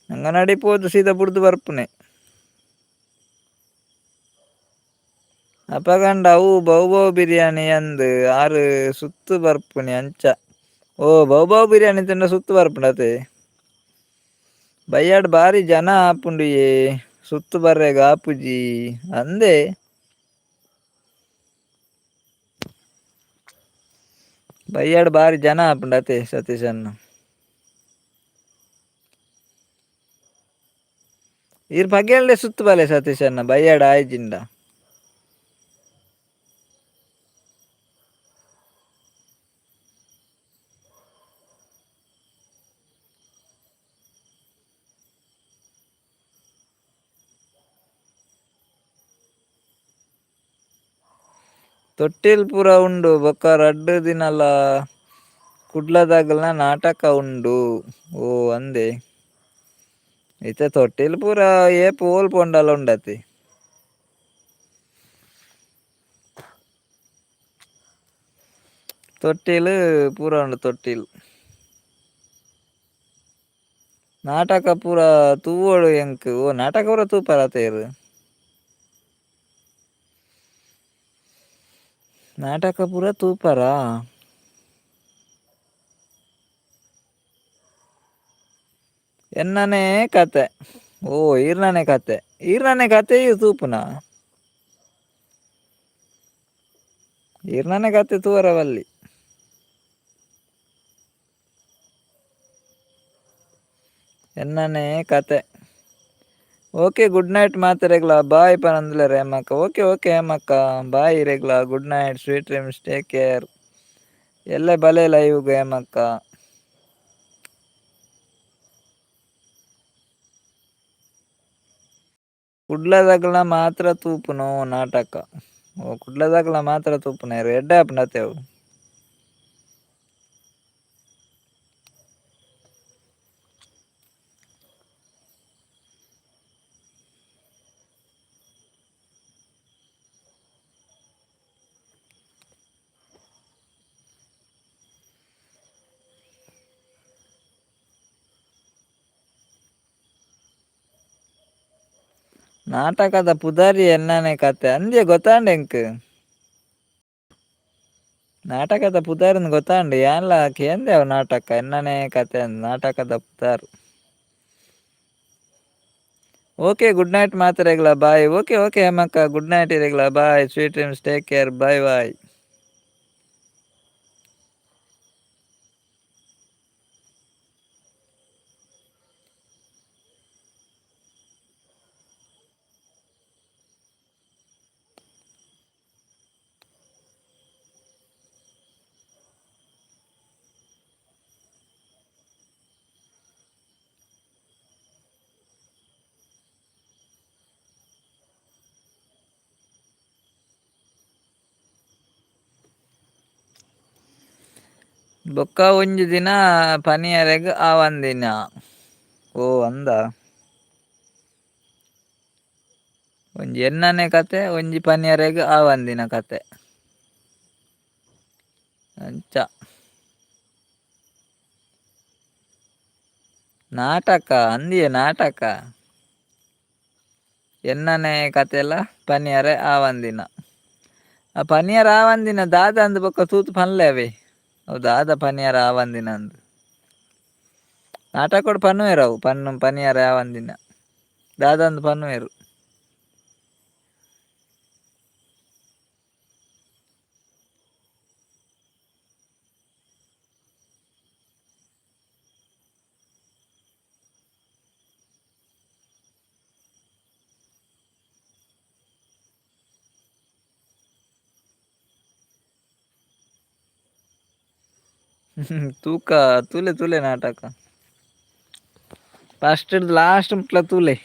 ಅಂಗನವಾಡಿ ಪೋದು ಸೀದಾ ಬುಡ್ದು ಬರ್ಪುನೆ ಅಪಗಂಡ ಅವು ಬೌ ಬಿರಿಯಾನಿ ಅಂದ್ ಆರು ಸುತ್ತು ಬರ್ಪುನಿ ಅಂಚ ಓ ಬೌ ಬಿರಿಯಾನಿ ತಿಂಡ ಸುತ್ತು ಬರ್ಪುಂಡು ಅತೆ ಬಯ್ಯಾಡ್ ಬಾರಿ ಜನ ಆಪುಂಡು ಸುತ್ತು ಬರ್ರೆಗ್ ಆಪುಜಿ ಅಂದೆ ಬಯ್ಯಾಡ್ ಬಾರಿ ಜನ ಆಪುಂಡು ಅತೆ ಸತೀಶ್ ಅಣ್ಣ ಇರ್ ಪಗೆಲ್ಡೆ ಸುತ್ತು ಬಲೆ ಸತೀಶ್ ಅಣ್ಣ ಬಯ್ಯಾಡ ಆಯ್ಜಿಂಡ ತೊಟ್ಟಿಲ್ ಪೂರ ಉಂಡು ಬೊಕ್ಕ ರಡ್ಡ್ ದಿನಲ ಕುಡ್ಲದಾಗಲ್ನ ನಾಟಕ ಉಂಡು. ಓ ಅಂದೆ ಇತ್ತೆ ತೊಟ್ಟಿಲ್ ಪೂರ ಏಪು ಓಲ್ ಪೋಂಡಲ ಉಂಡತೆ. ತೊಟ್ಟಿಲ್ ಪೂರ ಉಂಡು ತೊಟ್ಟಿಲ್. ನಾಟಕ ಪೂರ ತೂವೊಡು ಎಂಕ್ ಓ ನಾಟಕ ಪೂರ ತೂಪರ ಆತೆರ್. ನಾಟಕ ಪೂರ ತೂಪರ. ಎನ್ನನೆ ಕತೆ ಓ ಈರ್ನನೆ ಕತೆ ಈರ್ನನೆ ಕತೆ ತೂಪುನ. ಈರ್ನನೆ ಕತೆ ತೂವರೆ ಬಲ್ಲಿ. ಎನ್ನನೆ ಕತೆ. ಓಕೆ ಗುಡ್ ನೈಟ್ ಮಾತೆರೆಗ್ಲ ಬಾಯ್ ಪನೊಂದುಲ್ಲೆರ್ ಹೇಮಕ್ಕ. ಓಕೆ ಓಕೆ ಹೇಮಕ್ಕ ಬಾಯ್ ಇರೆಗ್ಲ good night sweet dreams take care. ಎಲ್ಲೆ ಬಲೆ ಲೈವ್ಗ್ ಹೇಮಕ್ಕ. ಕುಡ್ಲದಾಗಲ್ನ ಮಾತ್ರ ತೂಪುನು ನಾಟಕ. ಓ ಕುಡ್ಲದಾಗಲ ಮಾತ್ರ ತೂಪುನೆರ್ ಎಡ್ಡೆ ಆಪುಂಡು ಅತೆ ಅವು. ನಾಟಕದ ಪುದರಿ ಎನ್ನನೆ ಕತೆ ಅಂದ್ಯ ಗೊತ್ತಾಂಡೆ ಎಂಕ್. ನಾಟಕದ ಪುದರಿನ್ ಗೊತ್ತಾಂಡೆ ಯಾನ್ಲ ಕೇಂದ್ಯ ಅವ್ ನಾಟಕ ಎನ್ನನೆ ಕತೆ ಅಂದ್ ನಾಟಕದ ಪುದಾರ್. ಓಕೆ ಗುಡ್ ನೈಟ್ ಮಾತೆರೆಗ್ಲ ಬಾಯ್. ಓಕೆ ಓಕೆ ಹೇಮಕ್ಕ ಗುಡ್ ನೈಟ್ ಇರೆಗ್ಲ bye sweet dreams take care bye bye. ಬೊಕ್ಕ ಒಂಜಿ ದಿನ ಪನಿಯರೆಗ್ ಆವಂದಿನ. ಓ ಅಂದ. ಒಂಜಿ ಎನ್ನನೆ ಕತೆ ಒಂಜಿ ಪನಿಯರೆಗ್ ಆವಂದಿನ ಕತೆ. ಅಂಚ ನಾಟಕ ಅಂದಿಯ ನಾಟಕ. ಎನ್ನನೆ ಕತೆಲ ಪನಿಯರೆ ಆವಂದಿನ. ಆ ಪನಿಯರ ಆವಂದಿನ ದಾದ ಅಂದ್ ಬೊಕ ತೂತ್ ಪನ್ಲೆ ಅವೆ. ಅವು ದಾದ ಪನಿಯರ ಆವಂದಿನ ಅಂದ್. ನಾಟಕೊಡ್ ಪನ್ನುವೆರ್ ಅವು ಪನಿಯರೆ ಆವಂದಿನ ದಾದಂದ್ ಪನ್ನುವೆರ್. ತೂಕ ತೂಲೆ ತೂಲೆ ನಾಟಕ ಫಸ್ಟ್ ಹಿಡ್ದು ಲಾಸ್ಟ್ ಮುಟ್ಲ ತೂಲೆ.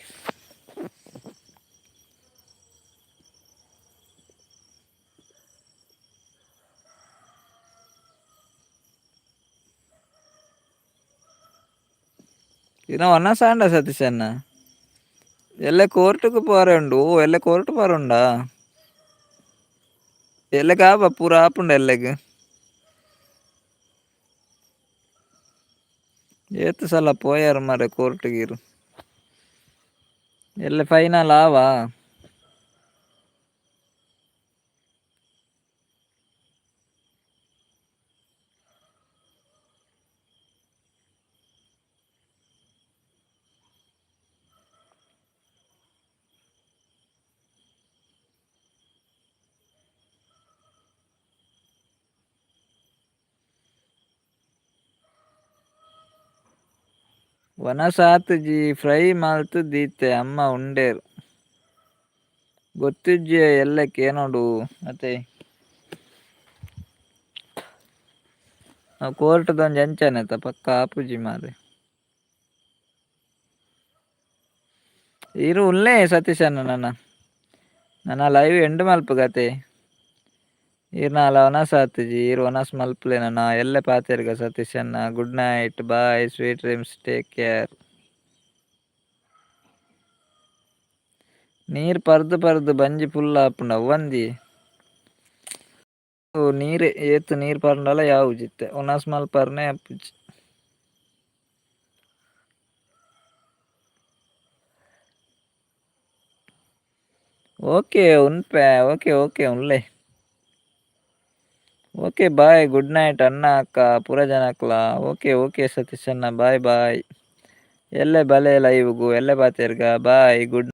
ಇನ್ನ ಒನ್ನ ಸಾಂಡ ಸತೀಶ್ ಅನ್ನ ಎಲ್ಲೆ ಕೋರ್ಟ್ಗ್ ಪೋರೆ ಉಂಡು ಎಲ್ಲೆ ಕೋರ್ಟ್ ಪೋರುಂಡಾ ಎಲ್ಲೆಗ್ ಆವ ಪೂರ ಆಪುಂಡ ಎಲ್ಲೆಗ್ ಏತ್ ಸಲ ಪೋಯೆರ್ ಮಾರೆ ಕೋರ್ಟ್ ಗೀರು ಎಲ್ಲೆ ಫೈನಲ್ ಆವ. ಒನ ಸಾತುಜಿ ಫ್ರೈ ಮಲ್ತ್ ದೀತೆ ಅಮ್ಮ ಉಂಡೇರ್ ಗೊತ್ತಿಜ್ಜಿ ಎಲ್ಲೆಕ್ ಏನೋಡು ಅತೆ ಕೋರ್ಟ್ ದೊಂಜಿ ಅಂಚನೆ ಪಕ್ಕ ಆಪುಜಿ ಮಾರೆ. ಇರು ಉಲ್ಲೆ ಸತೀಶ್ ಅನ್ನ ನನ್ನ ಲೈವ್ ಎಂಡ್ ಮಲ್ಪುಗತೆ ಈರ್ನಾಲ ಒನಸ್ ಆತಿಜಿ ಈರ್ ಒನಸ್ ಮಲ್ಪಲೇನ ನಾ ಎಲ್ಲೆ ಪಾತೆರ್ಗ ಸತೀಶ್ ಅಣ್ಣ. Good night bye sweet dreams take care. ನೀರ್ ಪರ್ದು ಪರ್ದು ಬಂಜಿ ಫುಲ್ ಆಪುಂಡ ಒಂಜಿ ನೀರ್ ಏತ್ ನೀರ್ ಪರ್ಂಡಲ ಯಾವುಜಿತ್ತೆ ಒನಸ್ ಮಲ್ಪರ್ನೆ ಆಪುಜಿ. ಓಕೆ ಉನ್ಪೆ ಓಕೆ ಓಕೆ ಉನ್ಲೆ. ಓಕೆ ಬಾಯ್ ಗುಡ್ ನೈಟ್ ಅಣ್ಣ ಅಕ್ಕ ಪೂರ ಜನಕ್ಲ. ಓಕೆ ಓಕೆ ಸತೀಶ್ ಅಣ್ಣ ಬಾಯ್ ಬಾಯ್. ಎಲ್ಲೆ ಬಲೆ ಲೈವ್ಗೂ ಎಲ್ಲೆ ಪಾತೆರ್ಗ ಬಾಯ್ ಗುಡ್